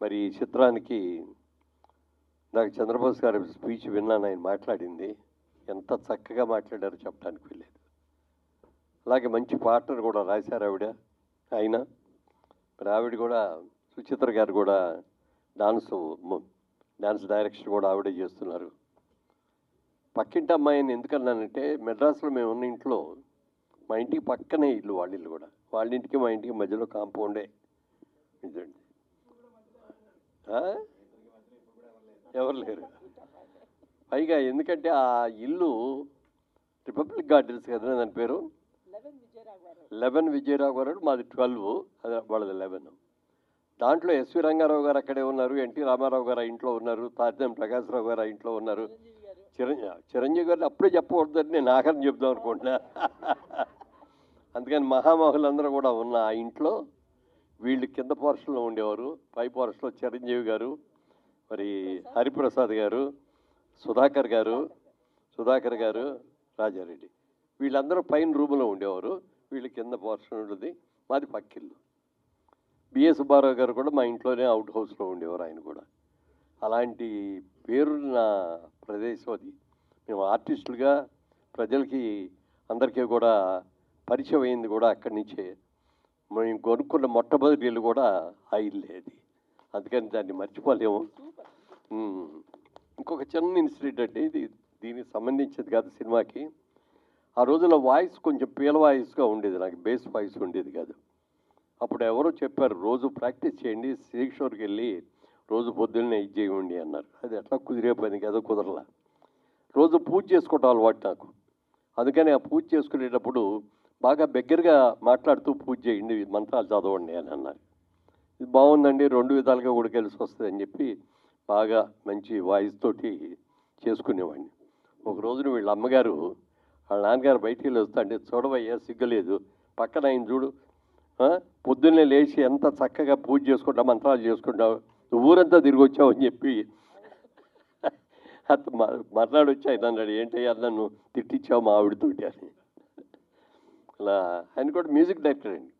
మరి ఈ చిత్రానికి నాకు చంద్రబోస్ గారి స్పీచ్ విన్నాను. ఆయన మాట్లాడింది ఎంత చక్కగా మాట్లాడారో చెప్పడానికి వెళ్ళలేదు. అలాగే మంచి పాటను కూడా రాశారు ఆవిడ. మరి ఆవిడ కూడా సుచిత్ర గారు కూడా డాన్స్ డైరెక్షన్ కూడా ఆవిడే చేస్తున్నారు. పక్కింటి అమ్మాయిని ఎందుకన్నానంటే, మెడ్రాస్లో మేము ఉన్న ఇంట్లో మా ఇంటికి పక్కనే ఇల్లు, వాళ్ళ ఇల్లు కూడా. వాళ్ళ ఇంటికి మా ఇంటికి మధ్యలో కాంపౌండే. ఇదండి, ఎవరు లేరు. పైగా ఎందుకంటే ఆ ఇల్లు రిపబ్లిక్ గార్డెన్స్ కదా దాని పేరు, 11 విజయరావు గారు, మాది 12, అది వాళ్ళది 11. దాంట్లో ఎస్వి రంగారావు గారు అక్కడే ఉన్నారు, ఎన్టీ రామారావు గారు ఆ ఇంట్లో ఉన్నారు, తాజ్యం ప్రకాశ్రావు గారు ఆ ఇంట్లో ఉన్నారు. చిరంజీవి గారిని అప్పుడే చెప్పకూడదని నేను ఆఖరిని చెప్దాం అనుకుంటున్నా. అందుకని మహామహులందరూ కూడా ఉన్న ఆ ఇంట్లో వీళ్ళు కింద పోర్షన్లో ఉండేవారు, పై పోర్షన్లో చిరంజీవి గారు, మరి హరిప్రసాద్ గారు, సుధాకర్ గారు, రాజారెడ్డి, వీళ్ళందరూ పైన రూములో ఉండేవారు. వీళ్ళు కింద పోర్షన్ ఉండేది, మాది పక్కిల్లు. బిఎస్ సుబ్బారావు గారు కూడా మా ఇంట్లోనే అవుట్ హౌస్లో ఉండేవారు. ఆయన కూడా అలాంటి పేరున్న ప్రదేశం అది. మేము ఆర్టిస్టులుగా ప్రజలకి అందరికీ కూడా పరిచయం అయింది కూడా అక్కడి నుంచే. మేము కొనుక్కున్న మొట్టమొదటి ఇల్లు కూడా ఆ ఇల్లే అది. అందుకని దాన్ని మర్చిపోలేము. ఇంకొక చిన్న ఇన్సిడెంట్ అంటే, ఇది దీనికి సంబంధించేది కాదు సినిమాకి. ఆ రోజుల్లో వాయిస్ కొంచెం పీల వాయిస్గా ఉండేది, నాకు బేస్ వాయిస్ ఉండేది కాదు. అప్పుడు ఎవరో చెప్పారు, రోజు ప్రాక్టీస్ చేయండి, శ్రీకిషోర్కి వెళ్ళి రోజు పొద్దున్నే ఇది చేయండి అన్నారు. అది ఎట్లా కుదిరే పని కదా, కుదరలా. రోజు పూజ చేసుకోవటం అలవాటు నాకు. అందుకని ఆ పూజ చేసుకునేటప్పుడు బాగా దగ్గరగా మాట్లాడుతూ పూజ చేయండి, మంత్రాలు చదవండి అని అన్నారు. ఇది బాగుందండి, 2 విధాలుగా కూడా కలిసి వస్తుంది అని చెప్పి బాగా మంచి వాయిస్ తోటి చేసుకునేవాడిని. ఒక రోజున వీళ్ళ అమ్మగారు వాళ్ళ నాన్నగారు బయటికి వెళ్ళి వస్తుంటే, చూడవయ్యా సిగ్గులేదు, పక్కన ఆయన చూడు, పొద్దున్నే లేచి ఎంత చక్కగా పూజ చేసుకుంటావు, మంత్రాలు చేసుకుంటావు, ఊరంతా తిరిగి వచ్చావు అని చెప్పి మాట్లాడొచ్చి ఆయన అన్నాడు, ఏంటయ్యా నన్ను తిట్టించావు మా ఆవిడతోటి అని. అలా ఆయన కూడా మ్యూజిక్ డైరెక్టర్ అండి.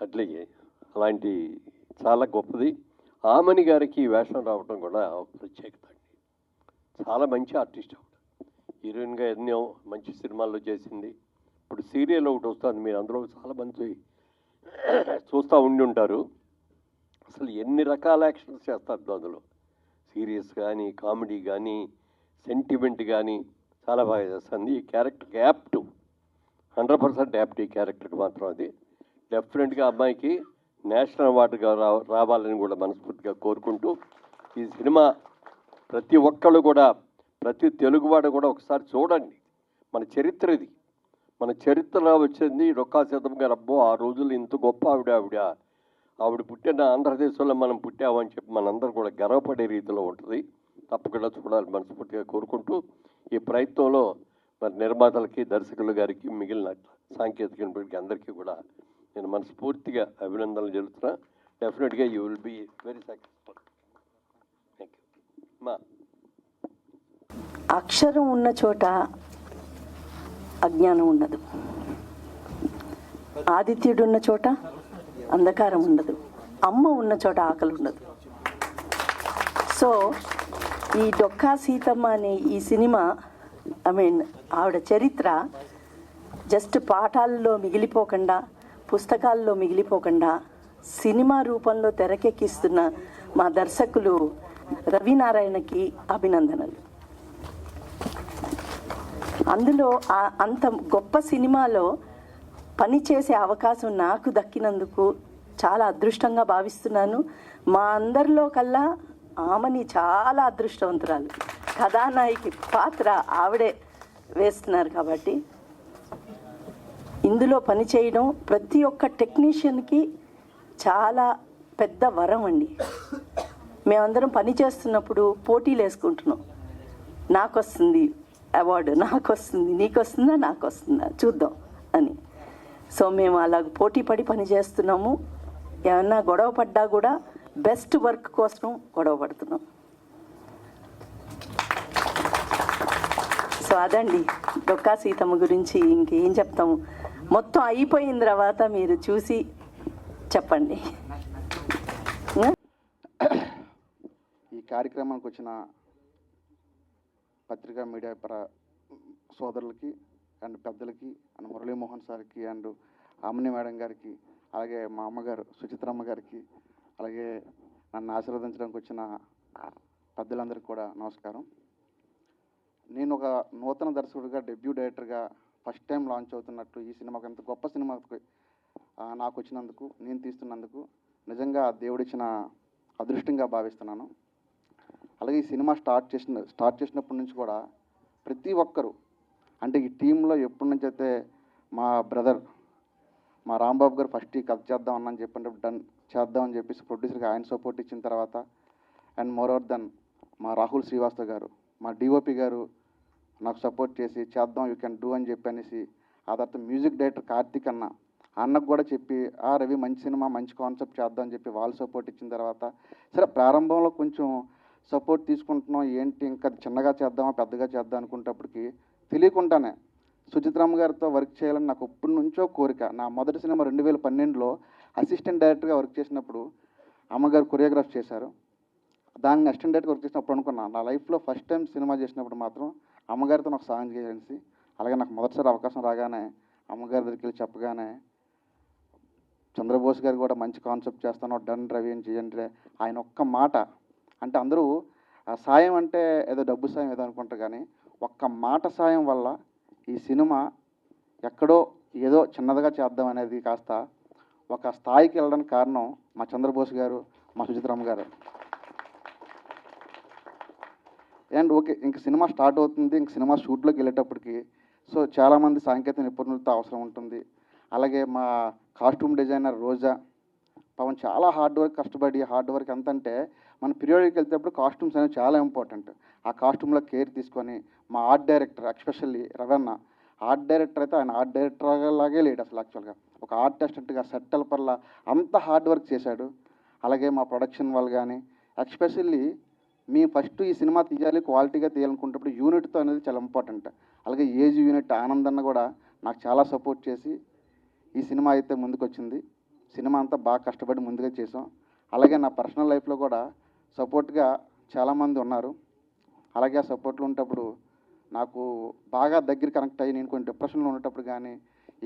అట్లే అలాంటి చాలా గొప్పది. ఆమని గారికి ఈ వేషం రావడం కూడా ఒక ప్రత్యేకత అండి. చాలా మంచి ఆర్టిస్ట్ ఆవిడ. హీరోయిన్గా ఎన్నో మంచి సినిమాల్లో చేసింది. ఇప్పుడు సీరియల్ ఒకటి వస్తుంది, మీరు అందులో చాలామంది చూస్తూ ఉండి ఉంటారు. అసలు ఎన్ని రకాల యాక్షన్స్ చేస్తారు అందులో, సీరియస్ కానీ, కామెడీ కానీ, సెంటిమెంట్ కానీ చాలా బాగా చేస్తుంది. ఈ క్యారెక్టర్కి యాప్ట్, 100% యాప్ట్ ఈ క్యారెక్టర్కి మాత్రం. అది డెఫినెట్గా అమ్మాయికి నేషనల్ అవార్డుగా రావాలని కూడా మనస్ఫూర్తిగా కోరుకుంటూ, ఈ సినిమా ప్రతి ఒక్కళ్ళు కూడా, ప్రతి తెలుగువాడు కూడా ఒకసారి చూడండి. మన చరిత్ర ఇది, మన చరిత్రలో వచ్చింది డొక్కా సీతమ్మ గారు. అబ్బో, ఆ రోజులు ఇంత గొప్ప ఆవిడ పుట్టిన ఆంధ్రదేశంలో మనం పుట్టామని చెప్పి మనందరూ కూడా గర్వపడే రీతిలో ఉంటుంది. తప్పకుండా చూడాలి మనస్ఫూర్తిగా కోరుకుంటూ, ఈ ప్రయత్నంలో మరి నిర్మాతలకి, దర్శకులు గారికి, మిగిలిన సాంకేతిక నిపుణులకి అందరికీ కూడా నేను మనస్ఫూర్తిగా అభినందనలు చెల్లుతున్నా. డెఫినెట్గా you will be very successful. Thank you. మా అక్షరం ఉన్న చోట అజ్ఞానం ఉండదు, ఆదిత్యుడున్న చోట అంధకారం ఉండదు, అమ్మ ఉన్న చోట ఆకలి ఉండదు. సో ఈ డొక్కా సీతమ్మ అనే ఈ సినిమా, ఆవిడ చరిత్ర జస్ట్ పాఠాల్లో మిగిలిపోకుండా, పుస్తకాల్లో మిగిలిపోకుండా సినిమా రూపంలో తెరకెక్కిస్తున్న మా దర్శకులు రవినారాయణకి అభినందనలు. అందులో అంత గొప్ప సినిమాలో పనిచేసే అవకాశం నాకు దక్కినందుకు చాలా అదృష్టంగా భావిస్తున్నాను. మా అందరిలో కల్లా ఆమెని చాలా అదృష్టవంతురాలు. కథానాయకి పాత్ర ఆవిడే వేస్తున్నారు కాబట్టి ఇందులో పనిచేయడం ప్రతి ఒక్క టెక్నీషియన్కి చాలా పెద్ద వరం అండి. మేమందరం పని చేస్తున్నప్పుడు పోటీలు వేసుకుంటున్నాం, నాకు వస్తుంది అవార్డు, నాకు వస్తుంది, నీకు వస్తుందా, నాకు వస్తుందా చూద్దాం అని. సో మేము అలా పోటీ పడి పని చేస్తున్నాము. ఏమన్నా గొడవ పడ్డా కూడా బెస్ట్ వర్క్ కోసం గొడవ పడుతున్నాం. సో అదండి డొక్కా సీతమ్మ గురించి. ఇంకేం చెప్తాము, మొత్తం అయిపోయిన తర్వాత మీరు చూసి చెప్పండి. ఈ కార్యక్రమానికి వచ్చిన పత్రికా మీడియా సోదరులకి అండ్ పెద్దలకి అండ్ మురళీమోహన్ సార్కి అండ్ ఆమని మేడం గారికి, అలాగే మా అమ్మగారు సుచిత్రమ్మ గారికి, అలాగే నన్ను ఆశీర్వదించడానికి వచ్చిన పెద్దలందరికీ కూడా నమస్కారం. నేను ఒక నూతన దర్శకుడిగా, డెబ్యూ డైరెక్టర్గా ఫస్ట్ టైం లాంచ్ అవుతున్నట్టు ఈ సినిమాకు, ఎంత గొప్ప సినిమాకు నాకు వచ్చినందుకు, నేను తీస్తున్నందుకు నిజంగా దేవుడిచ్చిన అదృష్టంగా భావిస్తున్నాను. అలాగే ఈ సినిమా స్టార్ట్ చేసినప్పటి నుంచి కూడా ప్రతి ఒక్కరూ, అంటే ఈ టీంలో ఎప్పటి నుంచి అయితే మా బ్రదర్, మా రాంబాబు గారు ఫస్ట్ ఈ కథ చేద్దాం అన్నని చెప్పంటే డన్ చేద్దామని చెప్పేసి ప్రొడ్యూసర్కి ఆయన సపోర్ట్ ఇచ్చిన తర్వాత, అండ్ మోరోవర్ దెన్ మా రాహుల్ శ్రీవాస్తవ్ గారు, మా డిఓపి గారు నాకు సపోర్ట్ చేసి చేద్దాం, యూ కెన్ డూ అని చెప్పి అనేసి, ఆ తర్వాత మ్యూజిక్ డైరెక్టర్ కార్తీక్ అన్నకు కూడా చెప్పి, రవి మంచి సినిమా, మంచి కాన్సెప్ట్ చేద్దాం అని చెప్పి వాళ్ళు సపోర్ట్ ఇచ్చిన తర్వాత, సరే ప్రారంభంలో కొంచెం సపోర్ట్ తీసుకుంటున్నాం, ఏంటి ఇంకా చిన్నగా చేద్దామా పెద్దగా చేద్దాం అనుకునేటప్పటికి తెలియకుండానే సుచిత్రమ్మ గారితో వర్క్ చేయాలని నాకు ఎప్పటి నుంచో కోరిక. నా మొదటి సినిమా 2012లో అసిస్టెంట్ డైరెక్టర్గా వర్క్ చేసినప్పుడు అమ్మగారు కొరియోగ్రాఫ్ చేశారు. దాన్ని అసిస్టెంట్ డైరెక్టర్ వర్క్ చేసినప్పుడు అనుకున్నాను, నా లైఫ్లో ఫస్ట్ టైం సినిమా చేసినప్పుడు మాత్రం అమ్మగారితో నాకు సాంగ్ చేయాల్సి. అలాగే నాకు మొదటిసారి అవకాశం రాగానే అమ్మగారి దగ్గరికి వెళ్ళి చెప్పగానే, చంద్రబోస్ గారు కూడా మంచి కాన్సెప్ట్ చేస్తాను, డన్ రవి అని చేయండి, ఆయన ఒక్క మాట అంటే, అందరూ సాయం అంటే ఏదో డబ్బు సాయం ఏదో అనుకుంటారు, కానీ ఒక్క మాట సాయం వల్ల ఈ సినిమా ఎక్కడో ఏదో చిన్నదిగా చేద్దాం అనేది కాస్త ఒక స్థాయికి వెళ్ళడానికి కారణం మా చంద్రబోస్ గారు, మా సుచిత్రమ్మ గారు. అండ్ ఓకే ఇంక సినిమా స్టార్ట్ అవుతుంది, ఇంక సినిమా షూట్లోకి వెళ్ళేటప్పటికి సో చాలామంది సాంకేతిక నిపుణులతో అవసరం ఉంటుంది. అలాగే మా కాస్ట్యూమ్ డిజైనర్ రోజా పాపం చాలా హార్డ్ వర్క్ ఎంతంటే మన పీరియడ్కి వెళ్తేప్పుడు కాస్ట్యూమ్స్ అనేవి చాలా ఇంపార్టెంట్. ఆ కాస్ట్యూమ్లో కేర్ తీసుకొని మా ఆర్ట్ డైరెక్టర్ ఎస్పెషల్లీ రవణ ఆర్ట్ డైరెక్టర్ అయితే ఆయన ఆర్ట్ డైరెక్టర్ లాగే లేడు అసలు యాక్చువల్గా ఒక ఆర్ట్ అసిస్టెంట్గా సెట్ పర్ల అంత హార్డ్ వర్క్ చేశాడు. అలాగే మా ప్రొడక్షన్ వాళ్ళు కానీ ఎస్పెషల్లీ మేము ఫస్ట్ ఈ సినిమా తీయాలి క్వాలిటీగా తీయాలనుకున్నప్పుడు యూనిట్తో అనేది చాలా ఇంపార్టెంట్. అలాగే ఏజ్ యూనిట్ ఆనందన్న కూడా నాకు చాలా సపోర్ట్ చేసి ఈ సినిమా అయితే ముందుకు వచ్చింది. సినిమా అంతా బాగా కష్టపడి ముందుగా చేసాం. అలాగే నా పర్సనల్ లైఫ్లో కూడా సపోర్ట్గా చాలామంది ఉన్నారు. అలాగే ఆ సపోర్ట్లో ఉన్నప్పుడు నాకు బాగా దగ్గర కనెక్ట్ అయ్యి నేను కొన్ని డిప్రెషన్లో ఉండేటప్పుడు కానీ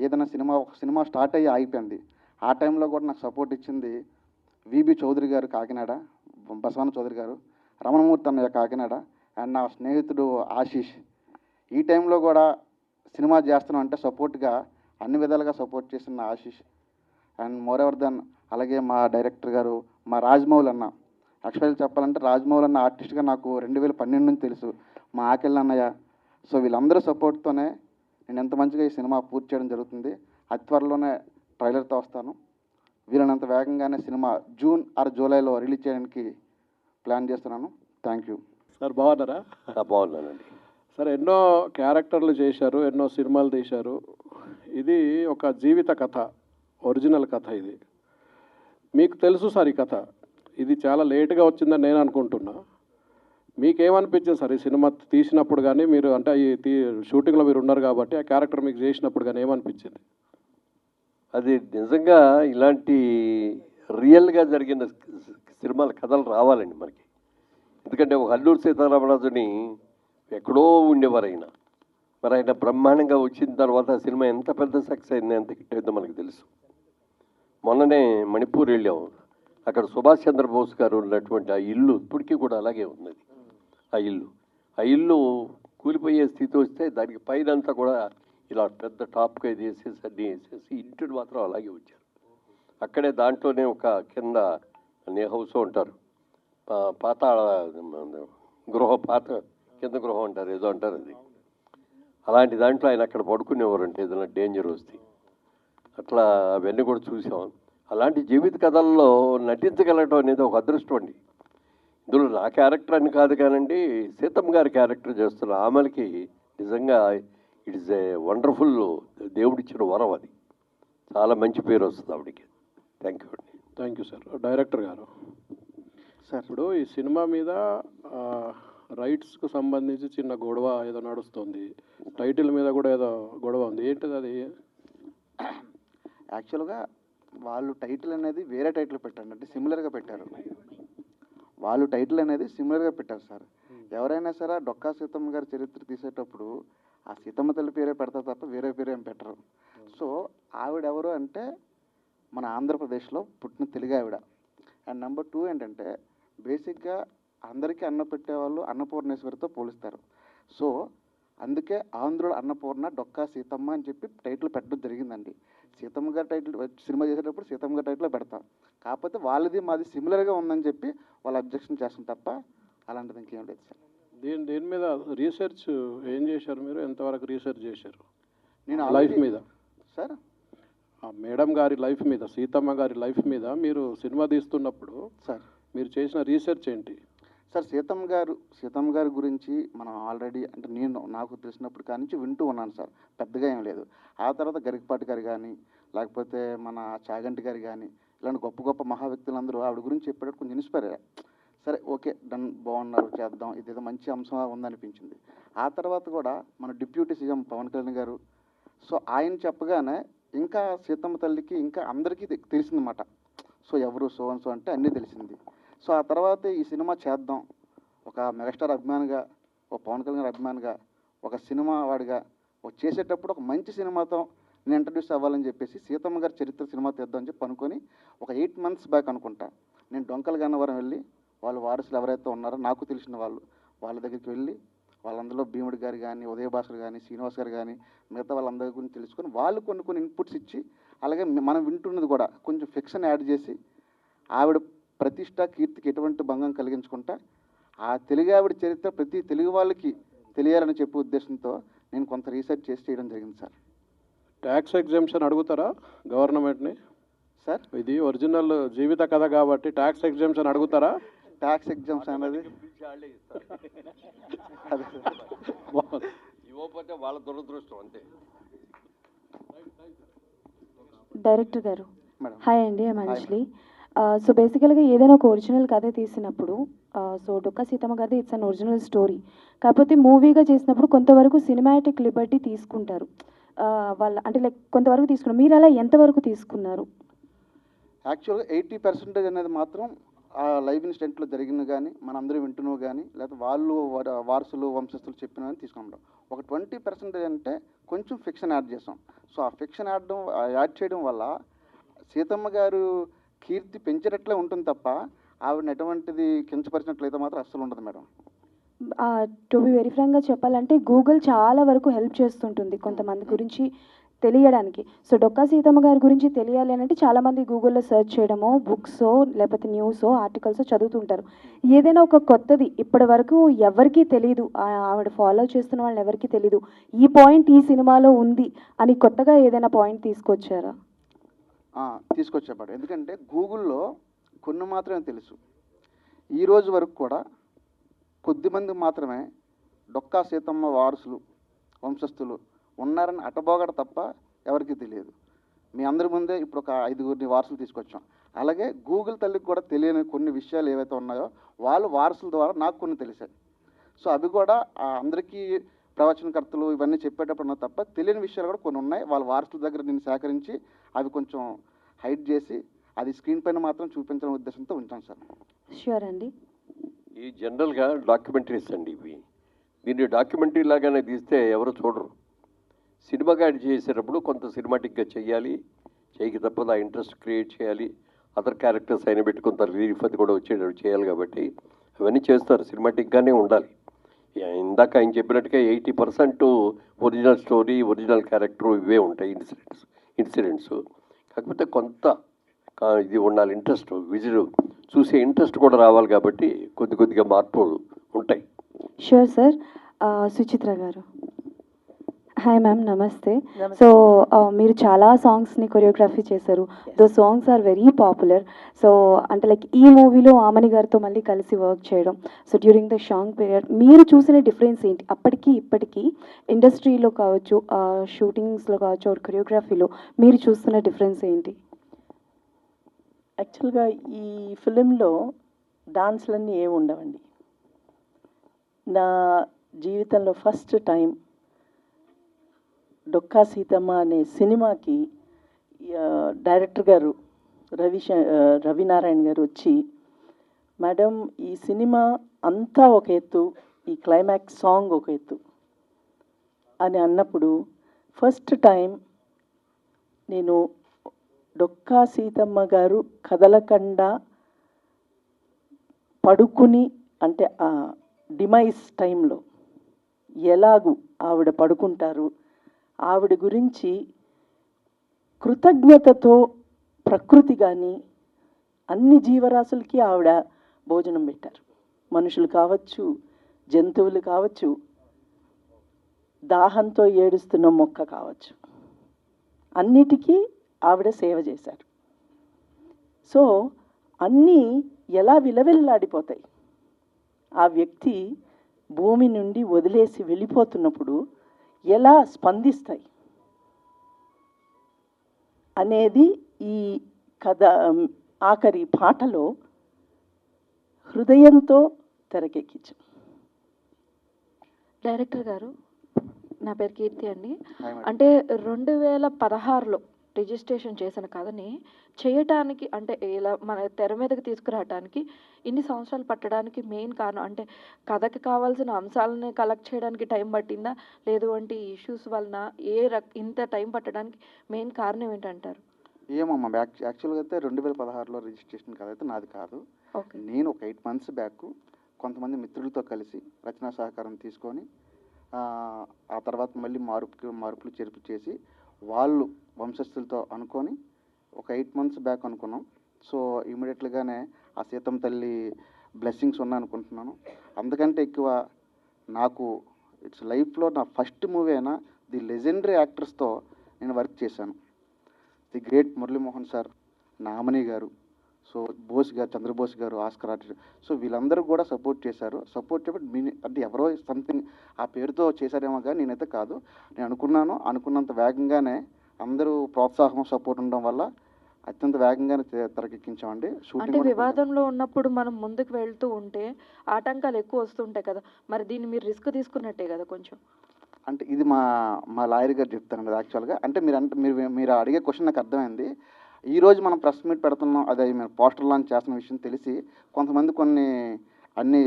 ఏదైనా ఒక సినిమా స్టార్ట్ అయ్యి ఆగిపోయింది. ఆ టైంలో కూడా నాకు సపోర్ట్ ఇచ్చింది విబి చౌదరి గారు కాకినాడ, బసవన్న చౌదరి గారు, రమణమూర్తి అన్నయ్య కాకినాడ అండ్ నా స్నేహితుడు ఆశీష్. ఈ టైంలో కూడా సినిమా చేస్తున్నాం అంటే సపోర్ట్గా అన్ని విధాలుగా సపోర్ట్ చేసిన ఆశీష్ అండ్ మోరెవర్ దెన్ అలాగే మా డైరెక్టర్ గారు మా రాజమౌళి అన్న. యాక్చువల్గా చెప్పాలంటే రాజమౌళి అన్న ఆర్టిస్ట్గా నాకు 2012 నుంచి తెలుసు, మా ఆకెళ్ళ అన్నయ్య. సో వీళ్ళందరూ సపోర్ట్తోనే నేను ఎంత మంచిగా ఈ సినిమా పూర్తి చేయడం జరుగుతుంది. అతి త్వరలోనే ట్రైలర్తో వస్తాను. వీళ్ళనంత వేగంగానే సినిమా జూన్ ఆర్ జూలైలో రిలీజ్ చేయడానికి ప్లాన్ చేస్తున్నాను. Thank you sir. బాగున్నారా? బాగున్నానండి. సార్ ఎన్నో క్యారెక్టర్లు చేశారు, ఎన్నో సినిమాలు తీశారు. ఇది ఒక జీవిత కథ, ఒరిజినల్ కథ ఇది. మీకు తెలుసు సార్ ఈ కథ, ఇది చాలా లేట్గా వచ్చిందని నేను అనుకుంటున్నా. మీకేమనిపించింది సార్ ఈ సినిమా తీసినప్పుడు కానీ, మీరు అంటే ఈ షూటింగ్లో మీరు ఉన్నారు కాబట్టి ఆ క్యారెక్టర్ మీకు చేసినప్పుడు కానీ ఏమనిపించింది? అది నిజంగా ఇలాంటి రియల్గా జరిగిన సినిమాల కథలు రావాలండి మనకి. ఎందుకంటే ఒక అల్లూరు సీతారామరాజుని ఎక్కడో ఉండేవారు ఆయన, మరి ఆయన బ్రహ్మాండంగా వచ్చిన తర్వాత సినిమా ఎంత పెద్ద సక్సెస్ అయింది, ఎంత హిట్ అయిందో మనకు తెలుసు. మొన్ననే మణిపూర్ వెళ్ళాము, అక్కడ సుభాష్ చంద్రబోస్ గారు ఉన్నటువంటి ఆ ఇల్లు ఇప్పటికీ కూడా అలాగే ఉన్నది. ఆ ఇల్లు కూలిపోయే స్థితి వస్తే దానికి పైన అంతా కూడా ఇలా పెద్ద టాప్గా ఇది వేసేసి అన్నీ వేసేసి ఇంటిని మాత్రం అలాగే వచ్చారు. అక్కడే దాంట్లోనే ఒక కింద హౌస్ ఉంటారు, పాతాళ కింద గృహం అంటారు, ఏదో అంటారు అది. అలాంటి దాంట్లో ఆయన అక్కడ పడుకునేవారంటే ఏదైనా డేంజర్ వస్తే. అట్లా అవన్నీ కూడా చూసాం. అలాంటి జీవిత కథల్లో నటించగలగడం అనేది ఒక అదృష్టం అండి. ఇందులో నా క్యారెక్టర్ అని కాదు కానండి, సీతమ్మ గారి క్యారెక్టర్ చేస్తున్న ఆమెకి నిజంగా ఇట్ ఈస్ ఏ వండర్ఫుల్, దేవుడిచ్చిన వరం అది. చాలా మంచి పేరు వస్తుంది ఆవిడికి. థ్యాంక్ యూ అండి. Thank you sir. డైరెక్టర్ గారు సార్, ఇప్పుడు ఈ సినిమా మీద రైట్స్కు సంబంధించి చిన్న గొడవ ఏదో నడుస్తుంది, టైటిల్ మీద కూడా ఏదో గొడవ ఉంది, ఏంటిది అది? యాక్చువల్గా వాళ్ళు టైటిల్ అనేది వేరే టైటిల్ పెట్టారు, అంటే సిమిలర్గా పెట్టారు. వాళ్ళు టైటిల్ అనేది సిమిలర్గా పెట్టారు సార్. ఎవరైనా సరే డొక్కా సీతమ్మ గారి చరిత్ర తీసేటప్పుడు ఆ సీతమ్మ తల్లి పేరే పెడతారు తప్ప వేరే పేరు ఏం పెట్టరు. సో ఆవిడెవరు అంటే మన ఆంధ్రప్రదేశ్లో పుట్టిన తెలుగు ఆవిడ. అండ్ నెంబర్ 2 ఏంటంటే బేసిక్గా అందరికీ అన్న పెట్టేవాళ్ళు అన్నపూర్ణేశ్వరితో పోలుస్తారు. సో అందుకే ఆంధ్రుల అన్నపూర్ణ డొక్కా సీతమ్మ అని చెప్పి టైటిల్ పెట్టడం జరిగిందండి. సీతమ్మ గారి టైటిల్ సినిమా చేసేటప్పుడు సీతమ్మ గారి టైటిల్ పెడతాం, కాకపోతే వాళ్ళది మాది సిమిలర్గా ఉందని చెప్పి వాళ్ళు అబ్జెక్షన్ చేస్తాం తప్ప అలాంటిది ఇంకేం లేదు సార్. దీని మీద రీసెర్చ్ ఏం చేశారు మీరు? ఎంతవరకు రీసెర్చ్ చేశారు నేను లైఫ్ మీద? సార్ మేడం గారి లైఫ్ మీద, సీతమ్మ గారి లైఫ్ మీద మీరు సినిమా తీస్తున్నప్పుడు సార్ మీరు చేసిన రీసెర్చ్ ఏంటి? సార్ సీతమ్మ గారి గురించి మనం ఆల్రెడీ అంటే నాకు తెలిసినప్పుడు కానీ నుంచి వింటూ ఉన్నాను సార్, పెద్దగా ఏం లేదు. ఆ తర్వాత గరికపాటి గారు కానీ లేకపోతే మన చాగంటి గారు కానీ ఇలాంటి గొప్ప గొప్ప మహా వ్యక్తులందరూ ఆవిడ గురించి చెప్పేటప్పుడు కొంచెం ఇన్స్పైర్ అయ్యారు. సరే ఓకే డన్, బాగున్నారు, చేద్దాం, ఇదేదో మంచి అంశం ఉందనిపించింది. ఆ తర్వాత కూడా మన డిప్యూటీ సీఎం పవన్ కళ్యాణ్ గారు, సో ఆయన చెప్పగానే ఇంకా సీతమ్మ తల్లికి ఇంకా అందరికీ తెలిసిందన్నమాట. సో ఎవరు సో అంటే అన్నీ తెలిసింది. సో ఆ తర్వాత ఈ సినిమా చేద్దాం, ఒక మెగాస్టార్ అభిమానిగా, ఒక పవన్ కళ్యాణ్ గారి అభిమానిగా, ఒక సినిమా వాడిగా చేసేటప్పుడు ఒక మంచి సినిమాతో నేను ఇంట్రడ్యూస్ అవ్వాలని చెప్పేసి సీతమ్మ గారి చరిత్ర సినిమా తీద్దామని చెప్పి అనుకొని ఒక 8 months బ్యాక్ అనుకుంటా నేను డొంకల గన్నవరం వెళ్ళి వాళ్ళ వారసులు ఎవరైతే ఉన్నారో నాకు తెలిసిన వాళ్ళ దగ్గరికి వెళ్ళి వాళ్ళందరిలో భీముడి గారు కానీ, ఉదయ భాస్కర్ కానీ, శ్రీనివాస్ గారు కానీ మిగతా వాళ్ళందరి గురించి తెలుసుకొని వాళ్ళు కొన్ని ఇన్పుట్స్ ఇచ్చి, అలాగే మనం వింటున్నది కూడా కొంచెం ఫిక్షన్ యాడ్ చేసి ఆవిడ ప్రతిష్ట కీర్తికి ఎటువంటి భంగం కలిగించుకుంటా ఆ తెలుగు ఆవిడ చరిత్ర ప్రతి తెలుగు వాళ్ళకి తెలియాలని చెప్పే ఉద్దేశంతో నేను కొంత రీసెర్చ్ చేసి చేయడం జరిగింది సార్. ట్యాక్స్ ఎగ్జామ్షన్ అడుగుతారా గవర్నమెంట్ని? సార్ ఇది ఒరిజినల్ జీవిత కథ కాబట్టి ట్యాక్స్ ఎగ్జామ్షన్ అడుగుతారా? ట్యాక్స్ ఎగ్జామ్స్ అనేది ఇవ్వకపోతే వాళ్ళ దురదృష్టం అంతే. డైరెక్టర్ గారు మేడం. హాయ్ అండి, ఐ మంజ్లీ. సో బేసికల్గా ఏదైనా ఒక ఒరిజినల్ కథ తీసినప్పుడు సో డొక్కా సీతమ్మ గారిది ఇట్స్ అన్ ఒరిజినల్ స్టోరీ. కాకపోతే మూవీగా చేసినప్పుడు కొంతవరకు సినిమాటిక్ లిబర్టీ తీసుకుంటారు వాళ్ళ, అంటే లైక్ కొంతవరకు తీసుకున్నారు. మీరు అలా ఎంతవరకు తీసుకున్నారు? యాక్చువల్గా 80% అనేది మాత్రం ఆ లైవ్ ఇన్సిడెంట్లో జరిగింది కానీ మనందరూ వింటున్నావు కానీ లేకపోతే వాళ్ళు వారసులు వంశస్థులు చెప్పిన కానీ తీసుకున్నాం. ఒక 20% అంటే కొంచెం ఫిక్షన్ యాడ్ చేసాం. సో ఆ ఫిక్షన్ యాడ్ చేయడం వల్ల సీతమ్మ గారు కీర్తి పెంచేటట్లే ఉంటుంది తప్ప ఆవిడని ఎటువంటిది కించపరిచినట్లయితే మాత్రం అస్సలు ఉండదు మేడం. టు బి వెరీ ఫ్రాంక్గా చెప్పాలంటే గూగుల్ చాలా వరకు హెల్ప్ చేస్తుంటుంది కొంతమంది గురించి తెలియడానికి. సో డొక్కా సీతమ్మ గారి గురించి తెలియాలి అని అంటే చాలామంది గూగుల్లో సెర్చ్ చేయడమో బుక్సో లేకపోతే న్యూసో ఆర్టికల్సో చదువుతుంటారు. ఏదైనా ఒక కొత్తది ఇప్పటి వరకు ఎవరికీ తెలియదు, ఆవిడ ఫాలో చేస్తున్న వాళ్ళని ఎవరికీ తెలీదు, ఈ పాయింట్ ఈ సినిమాలో ఉంది అని కొత్తగా ఏదైనా పాయింట్ తీసుకొచ్చారా? తీసుకొచ్చేపాడు. ఎందుకంటే గూగుల్లో కొన్ని మాత్రమే తెలుసు. ఈ రోజు వరకు కూడా కొద్దిమంది మాత్రమే డొక్కా సీతమ్మ వారసులు వంశస్థులు ఉన్నారని అటబోగడ తప్ప ఎవరికీ తెలియదు. మీ అందరి ముందే ఇప్పుడు ఒక 5గురిని వారసులు తీసుకొచ్చాం. అలాగే గూగుల్ తల్లికి కూడా తెలియని కొన్ని విషయాలు ఏవైతే ఉన్నాయో వాళ్ళు వారసుల ద్వారా నాకు కొన్ని తెలిసాయి. సో అవి కూడా అందరికీ ప్రవచనకర్తలు ఇవన్నీ చెప్పేటప్పుడు ఉన్నా తప్ప తెలియని విషయాలు కూడా కొన్ని ఉన్నాయి. వాళ్ళ వారసుల దగ్గర నేను సేకరించి అవి కొంచెం హైడ్ చేసి అది స్క్రీన్ పైన మాత్రం చూపించడం ఉద్దేశంతో ఉంటాను సార్. ష్యూర్ అండి. ఈ జనరల్గా డాక్యుమెంటరీస్ అండి ఇవి. దీన్ని డాక్యుమెంటరీ లాగానే తీస్తే ఎవరు చూడరు. సినిమాగా చేసేటప్పుడు కొంత సినిమాటిక్గా చేయాలి, చేయకి తప్పదు, ఆ ఇంట్రెస్ట్ క్రియేట్ చేయాలి, అదర్ క్యారెక్టర్స్ అయినా పెట్టి కొంత రిలీఫ్ అది కూడా వచ్చేటట్టు చేయాలి. కాబట్టి అవన్నీ చేస్తారు, సినిమాటిక్గానే ఉండాలి. ఇందాక ఆయన చెప్పినట్టుగా 80% ఒరిజినల్ స్టోరీ, ఒరిజినల్ క్యారెక్టర్ ఇవే ఉంటాయి ఇన్సిడెంట్స్. కాకపోతే కొంత ఇది ఉండాలి, ఇంట్రెస్ట్, విజువల్ చూసే ఇంట్రెస్ట్ కూడా రావాలి. కాబట్టి కొద్దిగా మార్పులు ఉంటాయి. Sure sir. సుచిత్ర గారు హాయ్ మ్యామ్, నమస్తే. సో మీరు చాలా సాంగ్స్ని కొరియోగ్రఫీ చేశారు. Though songs are very popular. So అంటే లైక్ ఈ మూవీలో ఆమని గారితో మళ్ళీ కలిసి వర్క్ చేయడం, so during the song period మీరు చూసిన డిఫరెన్స్ ఏంటి? అప్పటికి ఇప్పటికీ ఇండస్ట్రీలో కావచ్చు, షూటింగ్స్లో కావచ్చు, కొరియోగ్రఫీలో మీరు చూస్తున్న డిఫరెన్స్ ఏంటి? యాక్చువల్గా ఈ ఫిలింలో డాన్స్లన్నీ ఏమి ఉండవండి. నా జీవితంలో ఫస్ట్ టైం డొక్కా సీతమ్మ అనే సినిమాకి డైరెక్టర్ గారు రవినారాయణ గారు వచ్చి, మేడం ఈ సినిమా అంతా ఒక ఎత్తు, ఈ క్లైమాక్స్ సాంగ్ ఒక ఎత్తు అని అన్నప్పుడు ఫస్ట్ టైం నేను డొక్కా సీతమ్మ గారు కదలకుండా పడుకుని, అంటే ఆ డిమైస్ టైంలో ఎలాగూ ఆవిడ పడుకుంటారు, ఆవిడ గురించి కృతజ్ఞతతో ప్రకృతి కానీ అన్ని జీవరాశులకి ఆవిడ భోజనం పెట్టారు. మనుషులు కావచ్చు, జంతువులు కావచ్చు, దాహంతో ఏడుస్తున్న మొక్క కావచ్చు, అన్నిటికీ ఆవిడ సేవ చేశారు. సో అన్నీ ఎలా విలవిల్లాడిపోతాయి. ఆ వ్యక్తి భూమి నుండి వదిలేసి వెళ్ళిపోతున్నప్పుడు ఎలా స్పందిస్తాయి అనేది ఈ కథ ఆఖరి పాటలో హృదయంతో తెరకెక్కించాం. డైరెక్టర్ గారు, నా పేరు కీర్తి అండి. అంటే 2016లో రిజిస్ట్రేషన్ చేసిన కథని చేయటానికి, అంటే ఇలా మన తెర మీదకి తీసుకురావడానికి ఇన్ని సంవత్సరాలు పట్టడానికి మెయిన్ కారణం, అంటే కథకి కావాల్సిన అంశాలను కలెక్ట్ చేయడానికి టైం పట్టిందా, లేదు అంటే ఇష్యూస్ వలన ఇంత టైం పట్టడానికి మెయిన్ కారణం ఏంటంటారు? ఏమమ్మా, యాక్చువల్గా అయితే 2016లో రిజిస్ట్రేషన్ కథ అయితే నాది కాదు. నేను ఒక 8 months బ్యాక్ కొంతమంది మిత్రులతో కలిసి రచనా సహకారం తీసుకొని ఆ తర్వాత మళ్ళీ మార్పులు చేర్పు చేసి వాళ్ళు వంశస్థులతో అనుకొని ఒక 8 months బ్యాక్ అనుకున్నాం. సో ఇమీడియట్గానే ఆ సీతమ్మ తల్లి బ్లెస్సింగ్స్ ఉన్నాయి అనుకుంటున్నాను. అందుకంటే ఎక్కువ నాకు ఇట్స్ లైఫ్లో నా ఫస్ట్ మూవీ అయినా ది లెజెండరీ యాక్టర్స్తో నేను వర్క్ చేశాను. ది గ్రేట్ మురళీమోహన్ సార్, నామని గారు, సో బోస్ గారు, చంద్రబోస్ గారు, ఆస్కర్ ఆర్టిస్ట్, సో వీళ్ళందరూ కూడా సపోర్ట్ చేశారు. సపోర్ట్ చేయబట్టి అంటే ఎవరో సంథింగ్ ఆ పేరుతో చేశారేమో కానీ నేనైతే కాదు. నేను అనుకున్నంత వేగంగానే అందరూ ప్రోత్సాహం సపోర్ట్ ఉండడం వల్ల అత్యంత వేగంగానే తెరకెక్కించామండి. అంటే షూటింగ్ వివాదంలో ఉన్నప్పుడు మనం ముందుకు వెళ్తూ ఉంటే ఆటంకాలు ఎక్కువ వస్తుంటాయి కదా, మరి దీన్ని మీరు రిస్క్ తీసుకున్నట్టే కదా కొంచెం. అంటే ఇది మా లాయర్ గారు చెప్తారండి యాక్చువల్గా. అంటే మీరు అడిగే క్వశ్చన్ నాకు అర్థమైంది. ఈరోజు మనం ప్రెస్ మీట్ పెడుతున్నాం, అదే మేము పోస్టర్ లాంచ్ చేస్తున్న విషయం తెలిసి కొంతమంది అన్ని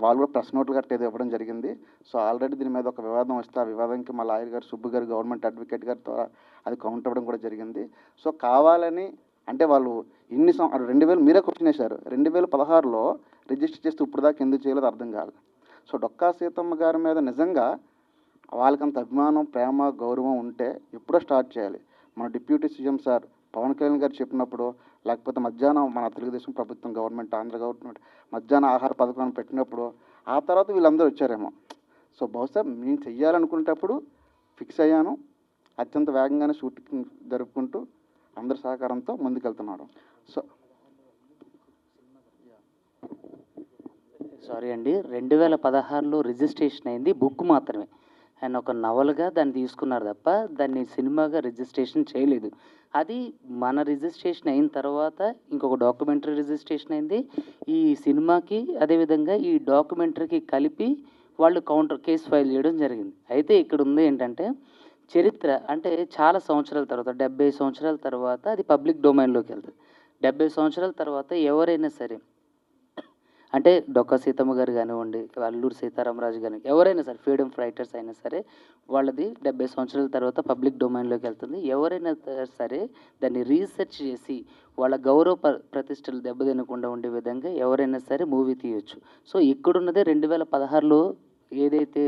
వాళ్ళు కూడా ప్రెస్ నోట్లు గట్ట ఏదో ఇవ్వడం జరిగింది. సో ఆల్రెడీ దీని మీద ఒక వివాదం వస్తే ఆ వివాదానికి మా లాయర్ గారు సుబ్బు గారు గవర్నమెంట్ అడ్వకేట్ గారి ద్వారా అది కౌంటర్ అవ్వడం కూడా జరిగింది. సో కావాలని అంటే వాళ్ళు 2000 మీరే క్వశ్చన్ వేశారు, 2016లో రిజిస్టర్ చేస్తే ఇప్పుడు దాకా ఎందుకు చేయలేదు అర్థం కాదు. సో డొక్కా సీతమ్మ గారి మీద నిజంగా వాళ్ళకంత అభిమానం, ప్రేమ, గౌరవం ఉంటే ఎప్పుడో స్టార్ట్ చేయాలి. మన deputy CM sir Pawan Kalyan గారు చెప్పినప్పుడు, లేకపోతే మధ్యాహ్నం మన తెలుగుదేశం ప్రభుత్వం గవర్నమెంట్, ఆంధ్ర గవర్నమెంట్ మధ్యాహ్న ఆహార పథకాన్ని పెట్టినప్పుడు ఆ తర్వాత వీళ్ళందరూ వచ్చారేమో. సో బహుశా నేను చెయ్యాలనుకునేటప్పుడు ఫిక్స్ అయ్యాను. అత్యంత వేగంగానే షూటింగ్ జరుపుకుంటూ అందరి సహకారంతో ముందుకెళ్తున్నాడు. సో సారీ అండి, 2016లో రిజిస్ట్రేషన్ అయింది బుక్ మాత్రమే. ఆయన ఒక నవల్గా దాన్ని తీసుకున్నారు తప్ప దాన్ని సినిమాగా రిజిస్ట్రేషన్ చేయలేదు. అది మన రిజిస్ట్రేషన్ అయిన తర్వాత ఇంకొక డాక్యుమెంటరీ రిజిస్ట్రేషన్ అయింది ఈ సినిమాకి. అదేవిధంగా ఈ డాక్యుమెంటరీకి కలిపి వాళ్ళు కౌంటర్ కేసు ఫైల్ చేయడం జరిగింది. అయితే ఇక్కడ ఉంది ఏంటంటే చరిత్ర అంటే చాలా సంవత్సరాల తర్వాత 70 సంవత్సరాల తర్వాత అది పబ్లిక్ డొమైన్లోకి వెళ్తుంది. 70 సంవత్సరాల తర్వాత ఎవరైనా సరే అంటే డొక్కా సీతమ్మ గారు కానివ్వండి, అల్లూరి సీతారామరాజు కానీ ఎవరైనా సరే, ఫ్రీడమ్ ఫైటర్స్ అయినా సరే, వాళ్ళది 70 సంవత్సరాల తర్వాత పబ్లిక్ డొమైన్లోకి వెళ్తుంది. ఎవరైనా సరే దాన్ని రీసెర్చ్ చేసి వాళ్ళ గౌరవ ప్రతిష్టలు దెబ్బతినకుండా ఉండే విధంగా ఎవరైనా సరే మూవీ తీయొచ్చు. సో ఇక్కడున్నదే 2016లో ఏదైతే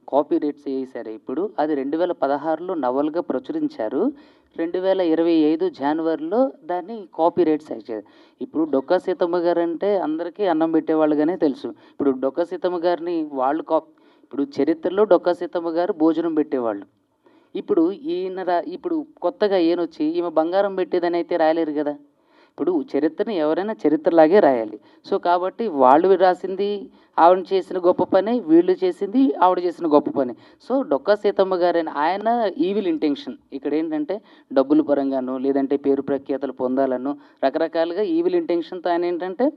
కాపీ రైట్స్ వేసారో ఇప్పుడు అది 2016లో నవల్గా ప్రచురించారు. 2025 జనవరిలో దాన్ని కాపీ రైట్స్ అయ్యారు. ఇప్పుడు డొక్కా సీతమ్మ గారు అంటే అందరికీ అన్నం పెట్టేవాళ్ళుగానే తెలుసు. ఇప్పుడు డొక్కా సీతమ్మ గారిని వాళ్ళు ఇప్పుడు చరిత్రలో డొక్కా సీతమ్మ గారు భోజనం పెట్టేవాళ్ళు. ఇప్పుడు ఇప్పుడు కొత్తగా ఈయనొచ్చి ఈమె బంగారం పెట్టేదని అయితే రాయలేరు కదా. ఇప్పుడు చరిత్రని ఎవరైనా చరిత్రలాగే రాయాలి. సో కాబట్టి వాళ్ళు రాసింది ఆవిడ చేసిన గొప్ప పని, వీళ్ళు చేసింది ఆవిడ చేసిన గొప్ప పని. సో డొక్కా సీతమ్మ గారైన ఆయన ఈవిల్ ఇంటెన్షన్ ఇక్కడ ఏంటంటే డబ్బుల పరంగాను లేదంటే పేరు ప్రఖ్యాతలు పొందాలను రకరకాలుగా ఈవిల్ ఇంటెన్షన్తో ఆయన ఏంటంటే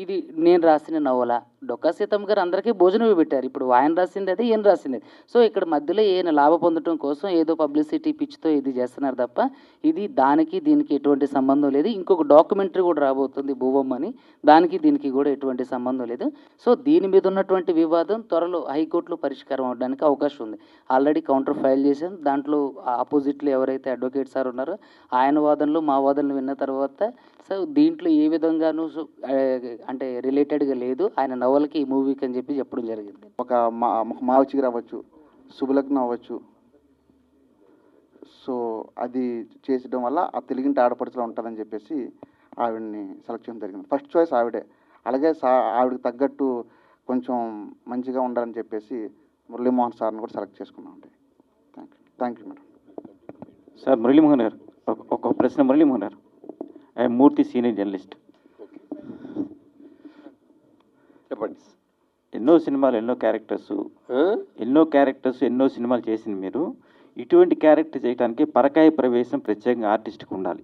ఇది నేను రాసిన నవల. డొక్కా సీతమ్మ గారు అందరికీ భోజనమే పెట్టారు. ఇప్పుడు ఆయన రాసింది అది, ఈయన రాసింది. సో ఇక్కడ మధ్యలో ఈయన లాభ పొందడం కోసం ఏదో పబ్లిసిటీ పిచ్చితో ఇది చేస్తున్నారు తప్ప ఇది దీనికి ఎటువంటి సంబంధం లేదు. ఇంకొక డాక్యుమెంటరీ కూడా రాబోతుంది భూవమ్మ అని, దానికి దీనికి కూడా ఎటువంటి సంబంధం లేదు. సో దీని మీద ఉన్నటువంటి వివాదం త్వరలో హైకోర్టులో పరిష్కారం అవడానికి అవకాశం ఉంది. ఆల్రెడీ కౌంటర్ ఫైల్ చేశాం. దాంట్లో ఆపోజిట్లో ఎవరైతే అడ్వకేట్ సార్ ఉన్నారో ఆయన వాదనలు మా వాదనలు విన్న తర్వాత సో దీంట్లో ఏ విధంగానూ అంటే రిలేటెడ్గా లేదు ఆయన నవలకి ఈ మూవీకి అని చెప్పడం జరిగింది. ఒక మావచిగిరి అవ్వచ్చు, శుభలగ్నం అవ్వచ్చు, సో అది చేసడం వల్ల ఆ తెలుగింటి ఆడపడుచులో ఉంటుందని చెప్పేసి ఆవిడని సెలెక్ట్ చేయడం జరిగింది. ఫస్ట్ చాయిస్ ఆవిడే. అలాగే ఆవిడకి తగ్గట్టు కొంచెం మంచిగా ఉండాలని చెప్పేసి మురళీమోహన్ సార్ని కూడా సెలెక్ట్ చేసుకున్నాం అండి. Thank you madam. Sir Muralimohan గారు ఒక ప్రశ్న. మురళీమోహన్ గారు మూర్తి సీనియర్ జర్నలిస్ట్. చెప్పండి. ఎన్నో సినిమాలు ఎన్నో క్యారెక్టర్స్ ఎన్నో సినిమాలు చేసింది మీరు. ఇటువంటి క్యారెక్టర్ చేయడానికి పరకాయ ప్రవేశం ప్రత్యేకంగా ఆర్టిస్ట్కి ఉండాలి.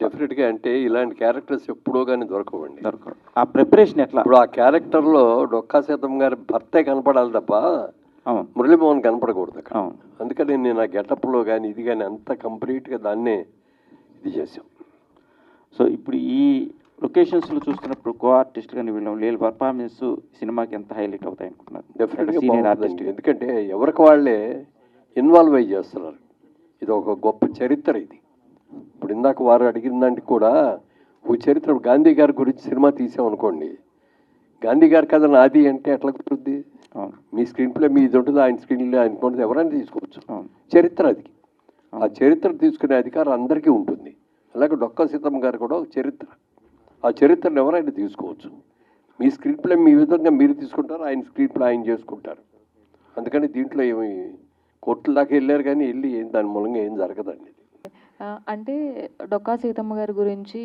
డెఫినెట్గా అంటే ఇలాంటి క్యారెక్టర్స్ ఎప్పుడో కానీ దొరకవండి. ఆ ప్రిపరేషన్ ఎట్లా? ఇప్పుడు ఆ క్యారెక్టర్లో డొక్కా సీతమ్మ గారి భర్తే కనపడాలి తప్ప మురళీమోహన్ కనపడకూడదు అక్కడ. అందుకని నేను ఆ గెటప్లో కానీ ఇది కానీ అంత కంప్లీట్గా దాన్నే ఇది చేసాం. సో ఇప్పుడు ఈ లొకేషన్స్లో చూస్తున్నప్పుడు కో ఆర్టిస్ట్ కానీ వీళ్ళ పర్ఫార్మెన్స్ సినిమాకి ఎంత హైలైట్ అవుతాయి అనుకుంటున్నారు? డెఫినెట్గా సీనియర్ ఆర్టిస్ట్, ఎందుకంటే ఎవరికి వాళ్ళే ఇన్వాల్వ్ అయ్యి చేస్తున్నారు. ఇది ఒక గొప్ప చరిత్ర. ఇది ఇప్పుడు ఇందాక వారు అడిగిన దానికి కూడా ఒక చరిత్ర. గాంధీ గారి గురించి సినిమా తీసామనుకోండి, గాంధీ గారి కథ నాది అంటే ఎట్లా కుదురుద్ది? మీ స్క్రీన్ ప్లే మీది ఉంటుంది, ఆయన స్క్రీన్ ప్లే ఆయన ఉంటుంది, ఎవరైనా తీసుకోవచ్చు. చరిత్ర అది. ఆ చరిత్ర తీసుకునే అధికారం అందరికీ ఉంటుంది. అలాగే డొక్కా సీతమ్మ గారు కూడా ఒక చరిత్ర. ఆ చరిత్రను ఎవరైనా తీసుకోవచ్చు. మీ స్క్రీన్ ప్లే మీ విధంగా మీరు తీసుకుంటారు, ఆయన స్క్రీన్ ప్లే ఆయన చేసుకుంటారు. అందుకని దీంట్లో ఏమి కోర్టుల దాకా వెళ్ళారు కానీ వెళ్ళి దాని మూలంగా ఏం జరగదండి. అంటే డొక్కా సీతమ్మ గారి గురించి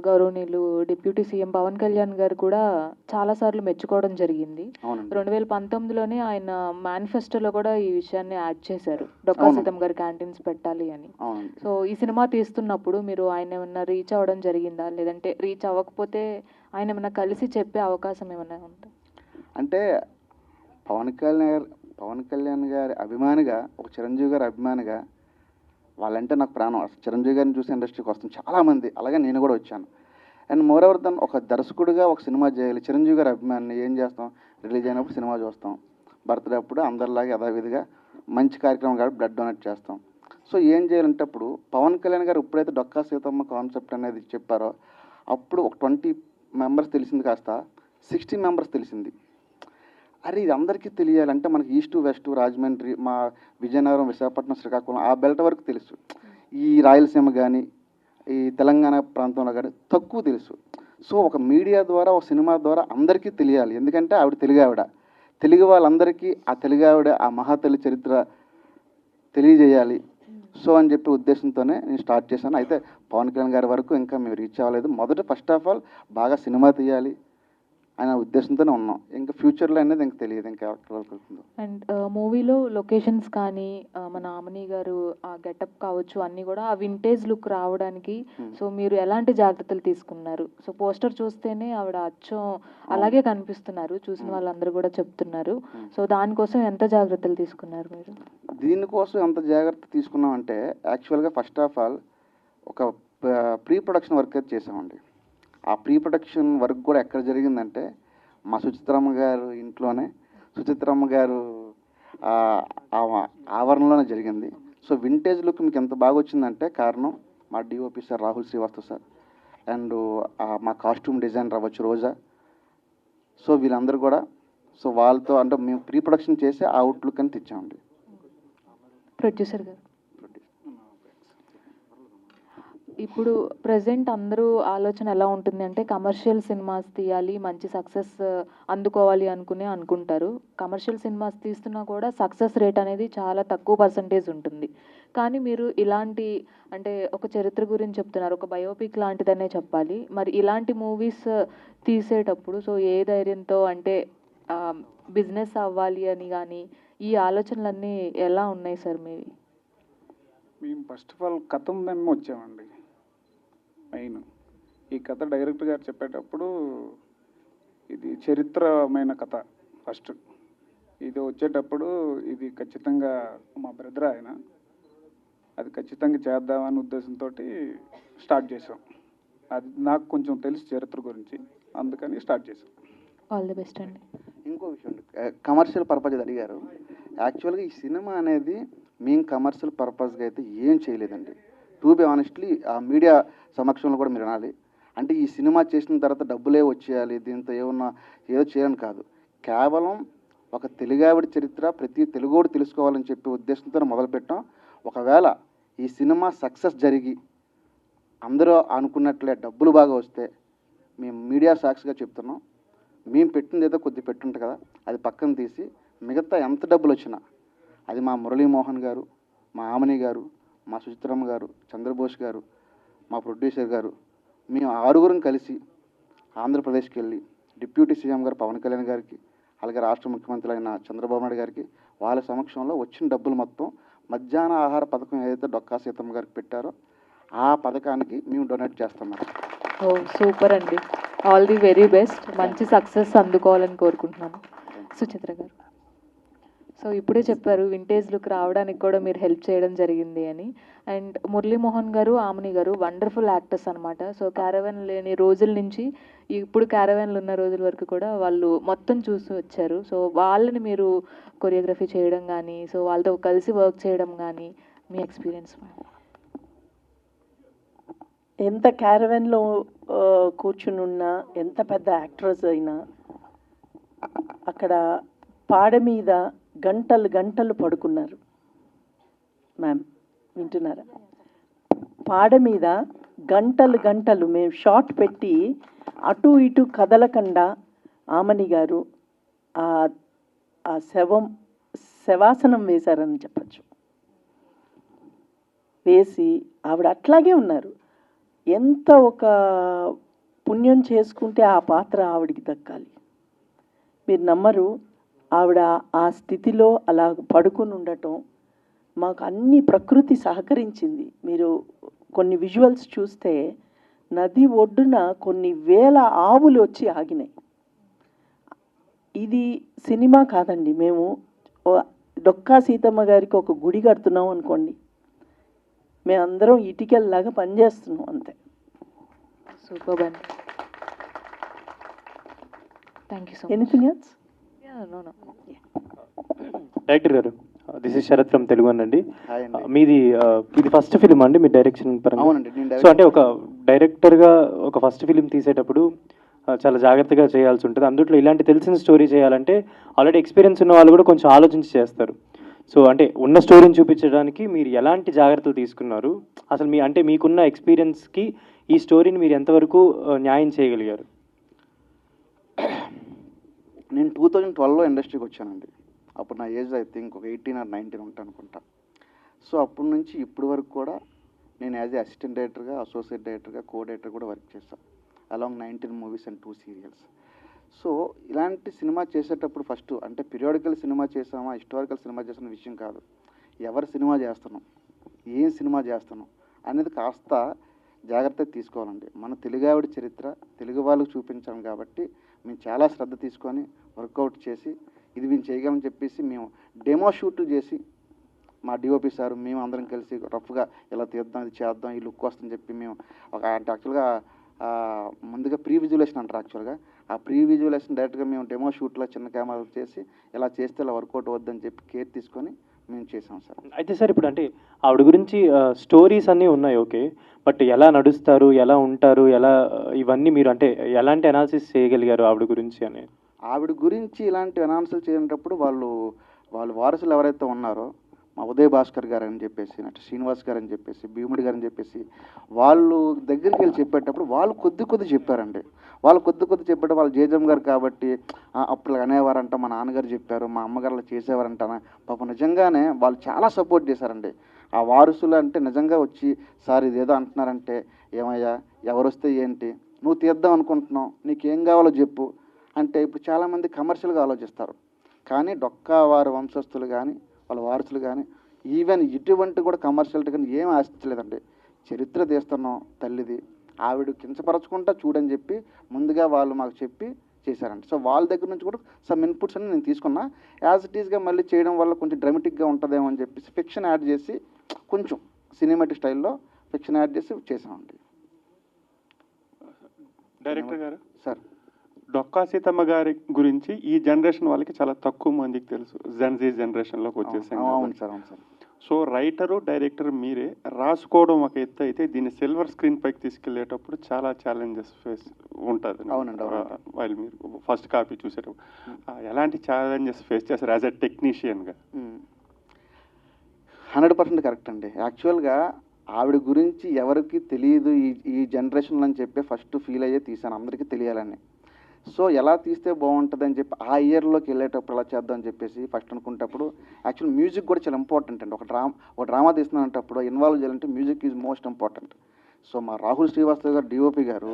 గౌరవనీయులు డిప్యూటీ సీఎం పవన్ కళ్యాణ్ గారు కూడా చాలాసార్లు మెచ్చుకోవడం జరిగింది. 2019లోనే ఆయన మేనిఫెస్టోలో కూడా ఈ విషయాన్ని యాడ్ చేశారు, డొక్కా సీతమ్మ గారి క్యాంటీన్స్ పెట్టాలి అని. సో ఈ సినిమా తీస్తున్నప్పుడు మీరు ఆయన ఏమన్నా రీచ్ అవ్వడం జరిగిందా, లేదంటే రీచ్ అవ్వకపోతే ఆయన ఏమన్నా కలిసి చెప్పే అవకాశం ఏమన్నా ఉందా? అంటే పవన్ కళ్యాణ్ గారి అభిమానిగా, ఒక చిరంజీవి గారి అభిమానిగా వాళ్ళంటే నాకు ప్రాణం. అసలు చిరంజీవి గారిని చూసి ఇండస్ట్రీకి వస్తుంది చాలామంది, అలాగే నేను కూడా వచ్చాను. అండ్ మోర్ ఎవర్ దన్ ఒక దర్శకుడిగా ఒక సినిమా చేయాలి. చిరంజీవి గారి అభిమాని ఏం చేస్తాం, రిలీజ్ అయినప్పుడు సినిమా చూస్తాం, బర్త్డే అప్పుడు అందరిలాగే యథావిధిగా మంచి కార్యక్రమం కాబట్టి బ్లడ్ డొనేట్ చేస్తాం. సో ఏం చేయాలంటే అప్పుడు పవన్ కళ్యాణ్ గారు ఎప్పుడైతే డొక్కా సీతమ్మ కాన్సెప్ట్ అనేది చెప్పారో అప్పుడు ఒక 20 మెంబర్స్ తెలిసింది కాస్త 16 మెంబర్స్ తెలిసింది. అరే ఇది అందరికీ తెలియాలంటే మనకి ఈస్ట్ వెస్ట్ రాజమండ్రి, మా విజయనగరం, విశాఖపట్నం, శ్రీకాకుళం ఆ బెల్ట్ వరకు తెలుసు. ఈ రాయలసీమ కానీ ఈ తెలంగాణ ప్రాంతంలో కానీ తక్కువ తెలుసు. సో ఒక మీడియా ద్వారా, ఒక సినిమా ద్వారా అందరికీ తెలియాలి. ఎందుకంటే ఆవిడ తెలుగు ఆవిడ, తెలుగు వాళ్ళందరికీ ఆ తెలుగు ఆవిడ, ఆ మహాతల్లి చరిత్ర తెలియజేయాలి. సో అని చెప్పి ఉద్దేశంతోనే నేను స్టార్ట్ చేశాను. అయితే పవన్ కళ్యాణ్ గారి వరకు ఇంకా మేము రీచ్ అవ్వలేదు. మొదట ఫస్ట్ ఆఫ్ ఆల్ బాగా సినిమా తీయాలి అనే ఉద్దేశంతోనే ఉన్నాం. ఇంకా ఫ్యూచర్లో అనేది ఇంకా తెలియదు ఇంకా ఎక్కడి వరకు వెళ్తుందో. అండ్ మూవీలో లొకేషన్స్ కానీ మన ఆమని గారు ఆ గెటప్ కావచ్చు అన్నీ కూడా ఆ వింటేజ్ లుక్ రావడానికి సో మీరు ఎలాంటి జాగ్రత్తలు తీసుకున్నారు? సో పోస్టర్ చూస్తేనే ఆవిడ అచ్చం అలాగే కనిపిస్తున్నారు, చూసిన వాళ్ళందరూ కూడా చెప్తున్నారు. సో దానికోసం ఎంత జాగ్రత్తలు తీసుకున్నారు మీరు? దీనికోసం ఎంత జాగ్రత్త తీసుకున్నామంటే యాక్చువల్గా ఫస్ట్ ఆఫ్ ఆల్ ఒక ప్రీ ప్రొడక్షన్ వర్క్ అయితే చేసామండి. ఆ ప్రీ ప్రొడక్షన్ వర్క్ కూడా ఎక్కడ జరిగిందంటే మా సుచిత్రమ్మ గారు ఇంట్లోనే, సుచిత్రమ్మ గారు ఆవరణలోనే జరిగింది. సో వింటేజ్ లుక్ మీకు ఎంత బాగా వచ్చిందంటే కారణం మా DOP sir Rahul Srivastav sir and మా కాస్ట్యూమ్ డిజైనర్ అవ్వచ్చు రోజా. సో వీళ్ళందరూ కూడా సో వాళ్ళతో అంటే మేము ప్రీ ప్రొడక్షన్ చేసి ఆ అవుట్లుక్ అని తెచ్చామండి. ప్రొడ్యూసర్ గారు ఇప్పుడు ప్రజెంట్ అందరూ ఆలోచన ఎలా ఉంటుంది అంటే కమర్షియల్ సినిమాస్ తీయాలి, మంచి సక్సెస్ అందుకోవాలి అనుకుంటారు. కమర్షియల్ సినిమాస్ తీస్తున్నా కూడా సక్సెస్ రేట్ అనేది చాలా తక్కువ పర్సంటేజ్ ఉంటుంది. కానీ మీరు ఇలాంటి అంటే ఒక చరిత్ర గురించి చెప్తున్నారు, ఒక బయోపిక్ లాంటిదనే చెప్పాలి. మరి ఇలాంటి మూవీస్ తీసేటప్పుడు సో ఏ ధైర్యంతో అంటే బిజినెస్ అవ్వాలి అని కానీ ఈ ఆలోచనలన్నీ ఎలా ఉన్నాయి సార్ మీవి? మేము ఫస్ట్ ఆఫ్ ఆల్ కథ మేము వచ్చామండి. మెయిన్ ఈ కథ డైరెక్టర్ గారు చెప్పేటప్పుడు ఇది చరిత్రమైన కథ. ఫస్ట్ ఇది వచ్చేటప్పుడు ఇది ఖచ్చితంగా మా బ్రదర్ ఆయన, అది ఖచ్చితంగా చేద్దామనే ఉద్దేశంతో స్టార్ట్ చేసాం. అది నాకు కొంచెం తెలుసు చరిత్ర గురించి, అందుకని స్టార్ట్ చేసాం. ఆల్ ది బెస్ట్ అండి. ఇంకో విషయం కమర్షియల్ పర్పస్ అడిగారు. యాక్చువల్గా ఈ సినిమా అనేది మేము కమర్షియల్ పర్పస్గా అయితే ఏం చేయలేదండి. టు బి ఆనెస్ట్లీ ఆ మీడియా సమక్షంలో కూడా మీరు అనాలి. అంటే ఈ సినిమా చేసిన తర్వాత డబ్బులే వచ్చేయాలి, దీంతో ఏమన్నా ఏదో చేయాలని కాదు. కేవలం ఒక తెలుగావిడ చరిత్ర ప్రతి తెలుగోడు తెలుసుకోవాలని చెప్పే ఉద్దేశంతో మొదలుపెట్టాం. ఒకవేళ ఈ సినిమా సక్సెస్ జరిగి అందరూ అనుకున్నట్లే డబ్బులు బాగా వస్తే మేము మీడియా సాక్షిగా చెప్తున్నాం, మేము పెట్టింది ఏదో కొద్ది పెట్టుంటుంది కదా అది పక్కన తీసి మిగతా ఎంత డబ్బులు వచ్చినా అది మా మురళీమోహన్ గారు, మా ఆమని గారు, మా సుచిత్రమ్మ గారు, చంద్రబోస్ గారు, మా ప్రొడ్యూసర్ గారు, మేము 6గురం కలిసి ఆంధ్రప్రదేశ్కి వెళ్ళి డిప్యూటీ సీఎం గారు పవన్ కళ్యాణ్ గారికి, అలాగే రాష్ట్ర ముఖ్యమంత్రి అయిన చంద్రబాబు నాయుడు గారికి వాళ్ళ సమక్షంలో వచ్చిన డబ్బులు మొత్తం మధ్యాహ్న ఆహార పథకం ఏదైతే డొక్కా సీతమ్మ గారికి పెట్టారో ఆ పథకానికి మేము డొనేట్ చేస్తాం. ఓ సూపర్ అండి, ఆల్ ది వెరీ బెస్ట్, మంచి సక్సెస్ అందుకోవాలని కోరుకుంటున్నాను. సుచిత్ర గారు సో ఇప్పుడే చెప్పారు వింటేజ్ లుక్ రావడానికి కూడా మీరు హెల్ప్ చేయడం జరిగింది అని. అండ్ మురళీమోహన్ గారు, ఆమని గారు వండర్ఫుల్ యాక్టర్స్ అనమాట. సో క్యారవాన్ లేని రోజుల నుంచి ఇప్పుడు క్యారవాన్లు ఉన్న రోజుల వరకు కూడా వాళ్ళు మొత్తం చూసి వచ్చారు. సో వాళ్ళని మీరు కొరియోగ్రఫీ చేయడం కానీ సో వాళ్ళతో కలిసి వర్క్ చేయడం కానీ మీ ఎక్స్పీరియన్స్? ఎంత క్యారవాన్లో కూర్చుని ఉన్నా, ఎంత పెద్ద యాక్టర్స్ అయినా అక్కడ పాడ మీద గంటలు గంటలు పడుకున్నారు. మ్యామ్ వింటున్నారా? పాడ మీద గంటలు గంటలు మేము షాట్ పెట్టి అటు ఇటు కదలకుండా ఆమని గారు ఆ ఆ శవాసనం వేశారని చెప్పచ్చు. వేసి ఆవిడ అట్లాగే ఉన్నారు. ఎంత ఒక పుణ్యం చేసుకుంటే ఆ పాత్ర ఆవిడికి దక్కాలి. మీరు నమ్మరు, ఆవిడ ఆ స్థితిలో అలా పడుకుని ఉండటం మాకు అన్ని ప్రకృతి సహకరించింది. మీరు కొన్ని విజువల్స్ చూస్తే నది ఒడ్డున కొన్ని వేల ఆవులు వచ్చి ఆగినాయి. ఇది సినిమా కాదండి. మేము డొక్కా సీతమ్మ గారికి ఒక గుడి కడుతున్నాం అనుకోండి, మేమందరం ఇటుకల్లాగా పనిచేస్తున్నాం అంతే. సూపర్ అండి. Thank you so much. Anything else? Director గారు, this is Sharath from Telugu అండి. హాయ్ అండి. మీది ఇది ఫస్ట్ ఫిలిం అండి మీ డైరెక్షన్ పరంగా? అవునండి, నేను సో అంటే ఒక డైరెక్టర్గా ఒక ఫస్ట్ ఫిలిం తీసేటప్పుడు చాలా జాగ్రత్తగా చేయాల్సి ఉంటుంది. అందుట్లో ఇలాంటి తెలిసిన స్టోరీ చేయాలంటే ఆల్రెడీ ఎక్స్పీరియన్స్ ఉన్న వాళ్ళు కూడా కొంచెం ఆలోచించి చేస్తారు. సో అంటే ఉన్న స్టోరీని చూపించడానికి మీరు ఎలాంటి జాగ్రత్తలు తీసుకున్నారు? అసలు మీకున్న ఎక్స్పీరియన్స్కి ఈ స్టోరీని మీరు ఎంతవరకు న్యాయం చేయగలిగారు? నేను 2012లో ఇండస్ట్రీకి వచ్చానండి. అప్పుడు నా ఏజ్ ఐ థింక్ ఒక 18 or 19 ఉంటాను అనుకుంటా. సో అప్పటి నుంచి ఇప్పటి వరకు కూడా నేను యాజ్ ఏ అసిస్టెంట్ డైరెక్టర్గా, అసోసియేట్ డైరెక్టర్గా, కో డైరెక్టర్ కూడా వర్క్ చేస్తాను. Along 19 movies and 2 serials. So ఇలాంటి సినిమా చేసేటప్పుడు ఫస్ట్ అంటే పీరియాడికల్ సినిమా చేసామా, హిస్టారికల్ సినిమా చేసిన విషయం కాదు. ఎవరు సినిమా చేస్తున్నాం, ఏం సినిమా చేస్తున్నాం అనేది కాస్త జాగ్రత్తగా తీసుకోవాలండి. మన తెలుగు ఆవిడ చరిత్ర తెలుగు వాళ్ళకు చూపించాం కాబట్టి మేము చాలా శ్రద్ధ తీసుకొని వర్కౌట్ చేసి ఇది మేము చేయగలని చెప్పేసి మేము డెమో షూట్లు చేసి మా డిఓపి సార్ మేము అందరం కలిసి రఫ్గా ఇలా తీద్దాం, ఇది చేద్దాం, ఈ లుక్ వస్తుందని చెప్పి మేము ఒక అంటే యాక్చువల్గా ముందుగా ప్రీ విజువలేషన్ అంటారు. యాక్చువల్గా ఆ ప్రీ విజువలేషన్ డైరెక్ట్గా మేము డెమో షూట్లో చిన్న కెమెరాలు చేసి ఇలా చేస్తే ఇలా వర్కౌట్ అవుద్దని చెప్పి కేర్ తీసుకొని మేము చేసాం సార్. అయితే సార్ ఇప్పుడు అంటే ఆవిడ గురించి స్టోరీస్ అన్నీ ఉన్నాయి, ఓకే, బట్ ఎలా నడుస్తారు, ఎలా ఉంటారు, ఎలా ఇవన్నీ మీరు అంటే ఎలాంటి అనాలిసిస్ చేయగలిగారు ఆవిడ గురించి అని? ఆవిడ గురించి ఇలాంటి అనాలిసిస్ చేసేటప్పుడు వాళ్ళు వారసులు ఎవరైతే ఉన్నారో మా ఉదయ్ భాస్కర్ గారు అని చెప్పేసి, అంటే శ్రీనివాస్ గారు అని చెప్పేసి, భీముడి గారు అని చెప్పేసి వాళ్ళు దగ్గరికి వెళ్ళి చెప్పేటప్పుడు వాళ్ళు కొద్ది చెప్పారండి. వాళ్ళు కొద్ది చెప్పేటప్పుడు వాళ్ళు జేజమ్ గారు కాబట్టి అప్పుడు అనేవారంట, మా నాన్నగారు చెప్పారు, మా అమ్మగారు చేసేవారంట. పాపం నిజంగానే వాళ్ళు చాలా సపోర్ట్ చేశారండి. ఆ వారసులు అంటే నిజంగా వచ్చి సార్ ఇదేదో అంటున్నారంటే, ఏమయ్యా ఎవరు వస్తే ఏంటి, నువ్వు తీద్దాం అనుకుంటున్నావు, నీకేం కావాలో చెప్పు అంటే ఇప్పుడు చాలామంది కమర్షియల్గా ఆలోచిస్తారు. కానీ డొక్కా వారి వంశస్థులు కానీ వాళ్ళ వారసులు కానీ ఈవెన్ ఇటువంటి కూడా కమర్షియల్ కానీ ఏం ఆశించలేదండి. చరిత్ర తీస్తున్నాం తల్లిది, ఆవిడ కించపరచుకుంటా చూడని చెప్పి ముందుగా వాళ్ళు మాకు చెప్పి చేశారండి. సో వాళ్ళ దగ్గర నుంచి కూడా సమ్ ఇన్పుట్స్ అని నేను తీసుకున్నా. యాజ్ ఇట్ ఈస్గా మళ్ళీ చేయడం వల్ల కొంచెం డ్రామాటిక్గా ఉంటుందేమో అని చెప్పేసి ఫిక్షన్ యాడ్ చేసి కొంచెం సినిమాటిక్ స్టైల్లో ఫిక్షన్ యాడ్ చేసి చేసామండి. డైరెక్టర్ గారు సార్, డొక్కా సీతమ్మ గారి గురించి ఈ జనరేషన్ వాళ్ళకి చాలా తక్కువ మందికి తెలుసు, జెన్జీ జనరేషన్లోకి వచ్చేసాం. అవును సార్, అవును సార్. సో రైటరు డైరెక్టర్ మీరే, రాసుకోవడం ఒక ఎత్తు అయితే దీన్ని సిల్వర్ స్క్రీన్ పైకి తీసుకెళ్లేటప్పుడు చాలా ఛాలెంజెస్ ఫేస్ ఉంటుంది. అవునండి. వాళ్ళు మీరు ఫస్ట్ కాపీ చూసేటప్పుడు ఎలాంటి ఛాలెంజెస్ ఫేస్ చేస్తారు యాజ్ ఎ టెక్నీషియన్గా? 100% కరెక్ట్ అండి. యాక్చువల్గా ఆవిడ గురించి ఎవరికి తెలియదు ఈ జనరేషన్లో అని చెప్పి ఫస్ట్ ఫీల్ అయ్యే తీశాను, అందరికీ తెలియాలని. సో ఎలా తీస్తే బాగుంటుందని చెప్పి ఆ ఇయర్లోకి వెళ్ళేటప్పుడు ఎలా చేద్దాం అని చెప్పేసి ఫస్ట్ అనుకునేటప్పుడు యాక్చువల్ మ్యూజిక్ కూడా చాలా ఇంపార్టెంట్ అండి. ఒక డ్రామా తీస్తున్నప్పుడు ఇన్వాల్వ్ చేయాలంటే music is most important. So మా రాహుల్ శ్రీవాస్తవ్ గారు డిఓపి గారు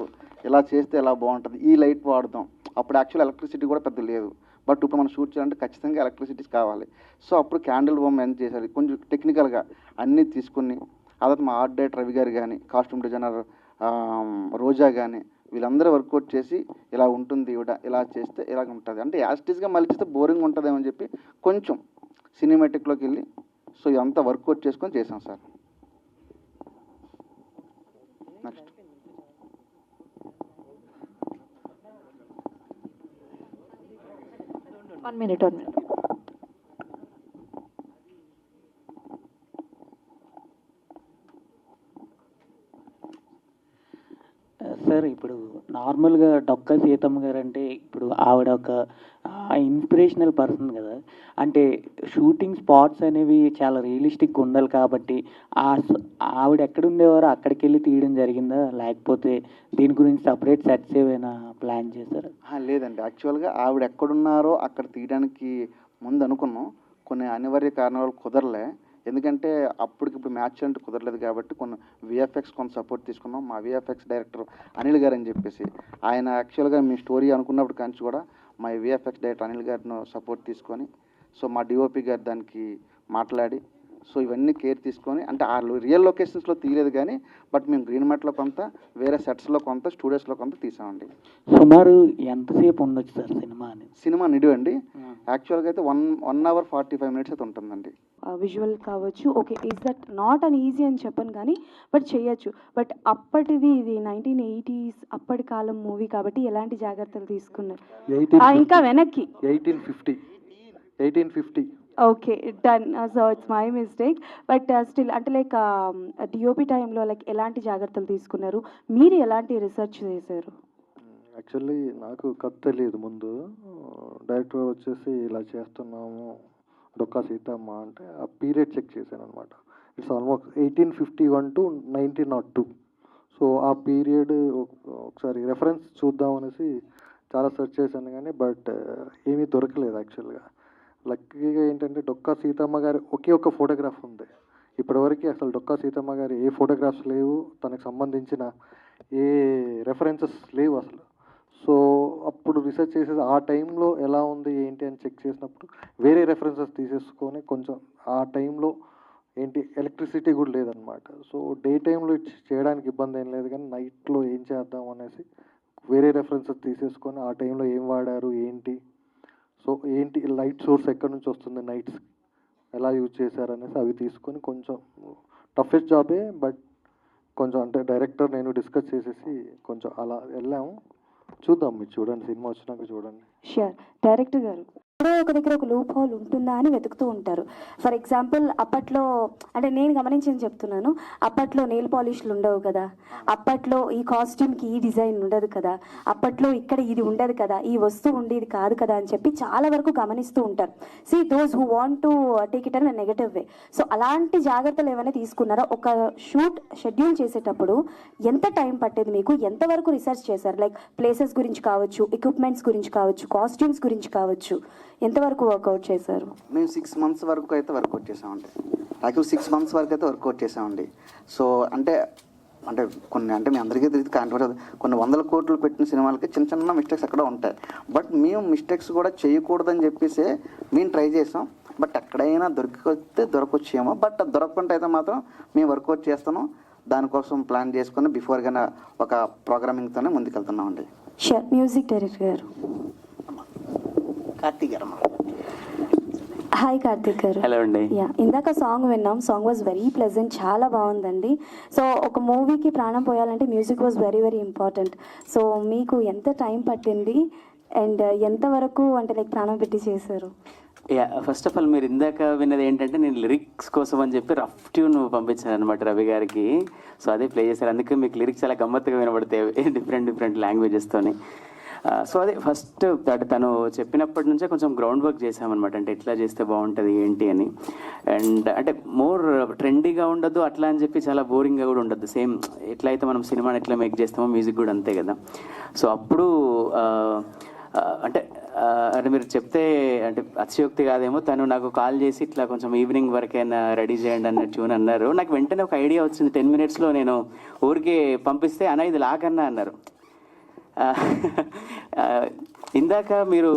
ఇలా చేస్తే ఎలా బాగుంటుంది, ఈ లైట్ వాడదాం. అప్పుడు యాక్చువల్ ఎలక్ట్రిసిటీ కూడా పెద్ద లేదు, బట్ ఇప్పుడు మనం షూట్ చేయాలంటే ఖచ్చితంగా ఎలక్ట్రిసిటీస్ కావాలి. సో అప్పుడు క్యాండిల్ బొమ్మ ఎంత చేశారు కొంచెం టెక్నికల్గా అన్నీ తీసుకుని, అదే మా ఆర్ట్ డైరెక్టర్ రవి గారు కానీ, కాస్ట్యూమ్ డిజైనర్ రోజా కానీ వీళ్ళందరూ వర్కౌట్ చేసి ఇలా ఉంటుంది ఇవిడ, ఇలా చేస్తే ఇలాగ ఉంటుంది అంటే యాస్టీస్గా మళ్ళీ చేస్తే బోరింగ్ ఉంటుందేమో అని చెప్పి కొంచెం సినిమాటిక్లోకి వెళ్ళి సో ఇదంతా వర్కౌట్ చేసుకొని చేసాం sir. Next one minute sir. ఇప్పుడు నార్మల్గా డొక్కా సీతమ్మ గారు అంటే ఇప్పుడు ఆవిడ ఒక ఇన్స్పిరేషనల్ పర్సన్ కదా. అంటే షూటింగ్ స్పాట్స్ అనేవి చాలా రియలిస్టిక్గా ఉండాలి కాబట్టి ఆవిడ ఎక్కడ ఉండేవారో అక్కడికి వెళ్ళి తీయడం జరిగిందా, లేకపోతే దీని గురించి సపరేట్ సెట్స్ ఏమైనా ప్లాన్ చేశారా? లేదండి, యాక్చువల్గా ఆవిడ ఎక్కడున్నారో అక్కడ తీయడానికి ముందు అనుకున్నాం. కొన్ని అనివార్య కారణాలు కుదరలే. ఎందుకంటే అప్పటికిప్పుడు మ్యాచ్ అంటే కుదరలేదు కాబట్టి కొన్ని విఎఫ్ఎక్స్ కొంత సపోర్ట్ తీసుకున్నాం. మా విఎఫ్ఎక్స్ డైరెక్టర్ అనిల్ గారు అని చెప్పేసి, ఆయన యాక్చువల్గా మీ స్టోరీ అనుకున్నప్పుడు కానీ కూడా మా విఎఫ్ఎక్స్ డైరెక్టర్ అనిల్ గారిని సపోర్ట్ తీసుకొని, సో మా డిఓపి గారు దానికి మాట్లాడి, సో ఇవన్నీ కేర్ తీసుకొని, అంటే ఆ రియల్ లొకేషన్స్లో తీయలేదు కానీ బట్ మేము గ్రీన్ మ్యాట్లో కొంత, వేరే సెట్స్లో కొంత, స్టూడియోస్లో కొంత తీసామండి. సుమారు ఎంతసేపు ఉండొచ్చు సార్ సినిమా నిడివి అండి? యాక్చువల్గా అయితే 1 hour 45 minutes అయితే ఉంటుందండి. విజువల్ కావచ్చు, okay, is that not an easy అని చెప్పను కానీ బట్ చేయొచ్చు. బట్ అప్పటిది ఇది 1980s అప్పటి కాలం మూవీ కాబట్టి ఎలాంటి జాగ్రత్తలు తీసుకున్నారు? ఇంకా వెనక్కి 1850. Okay, done. So it's my mistake. But still అంటే లైక్ డిఓపి టైంలో లైక్ ఎలాంటి జాగ్రత్తలు తీసుకున్నారు, మీరు ఎలాంటి రీసెర్చ్ చేశారు? యాక్చువల్లీ నాకు కథ తెలియదు ముందు. డైరెక్టర్ వచ్చేసి ఇలా చేస్తున్నాము డొక్కా సీతమ్మ అంటే ఆ పీరియడ్ చెక్ చేశాను అనమాట. It's almost 1851 to 1902. సో ఆ పీరియడ్ ఒకసారి రెఫరెన్స్ చూద్దాం అనేసి చాలా సెర్చ్ చేశాను కానీ బట్ ఏమీ దొరకలేదు. యాక్చువల్గా లక్కీగా ఏంటంటే డొక్కా సీతమ్మ గారి ఒకే ఒక ఫోటోగ్రాఫ్ ఉంది. ఇప్పటివరకు అసలు డొక్కా సీతమ్మ గారి ఏ ఫోటోగ్రాఫ్స్ లేవు, తనకు సంబంధించిన ఏ రెఫరెన్సెస్ లేవు అసలు. సో అప్పుడు రీసెర్చ్ చేసేసి ఆ టైంలో ఎలా ఉంది ఏంటి అని చెక్ చేసినప్పుడు వేరే రెఫరెన్సెస్ తీసేసుకొని కొంచెం ఆ టైంలో ఏంటి ఎలక్ట్రిసిటీ కూడా లేదనమాట. సో డే టైంలో చేయడానికి ఇబ్బంది ఏం లేదు కానీ నైట్లో ఏం చేద్దాం అనేసి వేరే రెఫరెన్సెస్ తీసేసుకొని ఆ టైంలో ఏం వాడారు ఏంటి, సో ఏంటి లైట్ సోర్స్ ఎక్కడి నుంచి వస్తుంది, నైట్స్ ఎలా యూజ్ చేశారు అనేసి అవి తీసుకొని కొంచెం టఫెస్ట్ జాబే బట్ కొంచెం అంటే డైరెక్టర్ నేను డిస్కస్ చేసేసి కొంచెం అలా వెళ్ళాము. చూద్దాం, మీరు చూడండి, సినిమా వచ్చినాక చూడండి. షూర్. డైరెక్టర్ గారు ఎక్కడో ఒక దగ్గర ఒక లూప్ హోల్ ఉంటుందా అని వెతుకుతూ ఉంటారు. ఫర్ ఎగ్జాంపుల్ అప్పట్లో అంటే నేను గమనించింది చెప్తున్నాను, అప్పట్లో నెయిల్ పాలిష్లు ఉండవు కదా, అప్పట్లో ఈ కాస్ట్యూమ్కి ఈ డిజైన్ ఉండదు కదా, అప్పట్లో ఇక్కడ ఇది ఉండదు కదా, ఈ వస్తువు ఉండేది కాదు కదా అని చెప్పి చాలా వరకు గమనిస్తూ ఉంటారు. See those who want to take it on negative way. So అలాంటి జాగ్రత్తలు ఏమైనా తీసుకున్నారా? ఒక షూట్ షెడ్యూల్ చేసేటప్పుడు ఎంత టైం పట్టేది మీకు, ఎంతవరకు రీసెర్చ్ చేశారు? లైక్ ప్లేసెస్ గురించి కావచ్చు, ఎక్విప్మెంట్స్ గురించి కావచ్చు, కాస్ట్యూమ్స్ గురించి కావచ్చు, ఎంతవరకు వర్కౌట్ చేశారు? మేము 6 months వరకు అయితే వర్కౌట్ చేసామండి. యాక్చువల్ 6 months వరకు అయితే వర్కౌట్ చేసామండి. సో అంటే కొన్ని అంటే మీ అందరికీ తెలియదు కాంట్రవర్సీ, కొన్ని 100 కోట్లు పెట్టిన సినిమాలకి చిన్న చిన్న మిస్టేక్స్ అక్కడ ఉంటాయి. బట్ మేము మిస్టేక్స్ కూడా చేయకూడదని చెప్పేసి మేము ట్రై చేసాం. బట్ ఎక్కడైనా దొరకొచ్చేమో, బట్ దొరకకుండా అయితే మాత్రం మేము వర్కౌట్ చేస్తాము. దానికోసం ప్లాన్ చేసుకుని బిఫోర్గానే ఒక ప్రోగ్రామింగ్తోనే ముందుకెళ్తున్నామండి. షూర్. మ్యూజిక్ డైరెక్టర్ గారు. కార్తీక్ గారు. హాయ్ కార్తీక్ గారు. హలో అండి. యా, ఇందాక సాంగ్ విన్నాం, సాంగ్ వాజ్ వెరీ ప్లెజెంట్, చాలా బాగుందండి. సో ఒక మూవీకి ప్రాణం పోయాలంటే music was very very important. So మీకు ఎంత టైం పట్టింది అండ్ ఎంతవరకు అంటే లైక్ ప్రాణం పెట్టి చేశారు? యా, ఫస్ట్ ఆఫ్ ఆల్ మీరు ఇందాక విన్నది ఏంటంటే నేను లిరిక్స్ కోసం అని చెప్పి రఫ్ ట్యూన్ పంపించాను అనమాట రవి గారికి. సో అదే ప్లే చేశారు, అందుకే మీకు లిరిక్స్ చాలా గమ్మత్తుగా వినబడతాయి డిఫరెంట్ లాంగ్వేజెస్తోని. సో అదే ఫస్ట్ తను చెప్పినప్పటి నుంచే కొంచెం గ్రౌండ్ వర్క్ చేసామన్నమాట, అంటే ఎట్లా చేస్తే బాగుంటుంది ఏంటి అని. అండ్ అంటే మోర్ ట్రెండీగా ఉండదు అట్లా అని చెప్పి చాలా బోరింగ్గా కూడా ఉండదు. సేమ్ ఎట్లా అయితే మనం సినిమాని ఎట్లా మేక్ చేస్తామో మ్యూజిక్ కూడా అంతే కదా. సో అప్పుడు అంటే మీరు చెప్తే అంటే అతిశయోక్తి కాదేమో, తను నాకు కాల్ చేసి ఇట్లా కొంచెం ఈవినింగ్ వరకైనా రెడీ చేయండి అన్న ట్యూన్ అన్నారు. నాకు వెంటనే ఒక ఐడియా వచ్చింది. 10 minutesలో నేను ఊరికి పంపిస్తే అన్న ఇది లాకన్నా అన్నారు. ఇందాక మీరు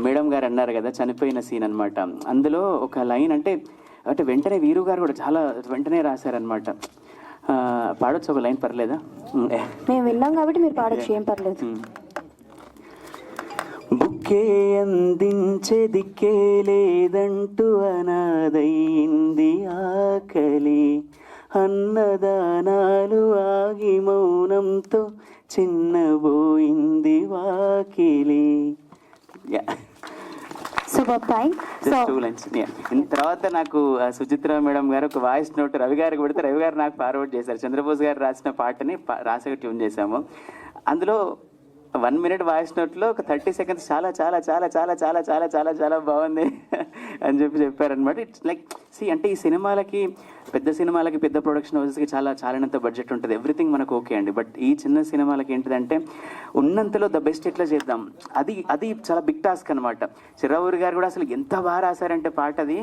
మేడం గారు అన్నారు కదా చనిపోయిన సీన్ అనమాట, అందులో ఒక లైన్ అంటే వెంటనే వీరు గారు కూడా చాలా వెంటనే రాశారనమాట. పాడొచ్చు ఒక లైన్, పర్లేదా? మేము విన్నాం కాబట్టి మీరు పాడొచ్చు, ఏం పర్లేదు. బుక్కే అందించే దిక్కే లేదంటూ అనాదయింది ఆకలి, అన్నదానాలు ఆగి మౌనంతో చిన్నబోయింది వాకిలి. తర్వాత నాకు సుచిత్ర మేడం గారు ఒక వాయిస్ నోట్ రవి గారికి పెడితే రవి గారు నాకు ఫార్వర్డ్ చేశారు. చంద్రబోస్ గారు రాసిన పాటని రాసగా ట్యూన్ చేశాము. అందులో 1 minute వాయిస్ నోట్లో ఒక 30 seconds చాలా చాలా చాలా చాలా చాలా చాలా చాలా చాలా బాగుంది అని చెప్పారనమాట. ఇట్స్ లైక్ అంటే ఈ సినిమాలకి పెద్ద ప్రొడక్షన్ హౌసెస్కి చాలానంత బడ్జెట్ ఉంటుంది, ఎవ్రీథింగ్ మనకు ఓకే అండి. బట్ ఈ చిన్న సినిమాలకి ఏంటిదంటే ఉన్నంతలో ద బెస్ట్ ఎట్లా చేద్దాం, అది చాలా బిగ్ టాస్క్ అనమాట. చిరావూరి గారు కూడా అసలు ఎంత బాగా రాశారంటే పాట అది,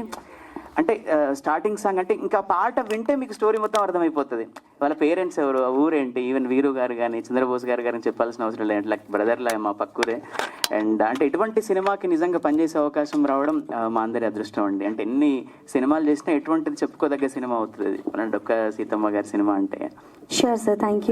అంటే స్టార్టింగ్ సాంగ్ అంటే ఇంకా పాట వింటే మీకు స్టోరీ మొత్తం అర్థమైపోతుంది. వాళ్ళ పేరెంట్స్ ఎవరు, ఊరేంటి, ఈవెన్ వీరు గారు కానీ చంద్రబోస్ గారు కానీ చెప్పాల్సిన అవసరం లేదు, లైక్ బ్రదర్లా మా పక్కూరే. అండ్ అంటే ఇటువంటి సినిమాకి నిజంగా పనిచేసే అవకాశం రావడం మా అందరి అదృష్టం అండి. అంటే ఎన్ని సినిమాలు చేసినా ఎటువంటిది చెప్పుకోదగ్గ సినిమా అవుతుంది మన డొక్క సీతమ్మ గారి సినిమా అంటే. Sure sir, thank you.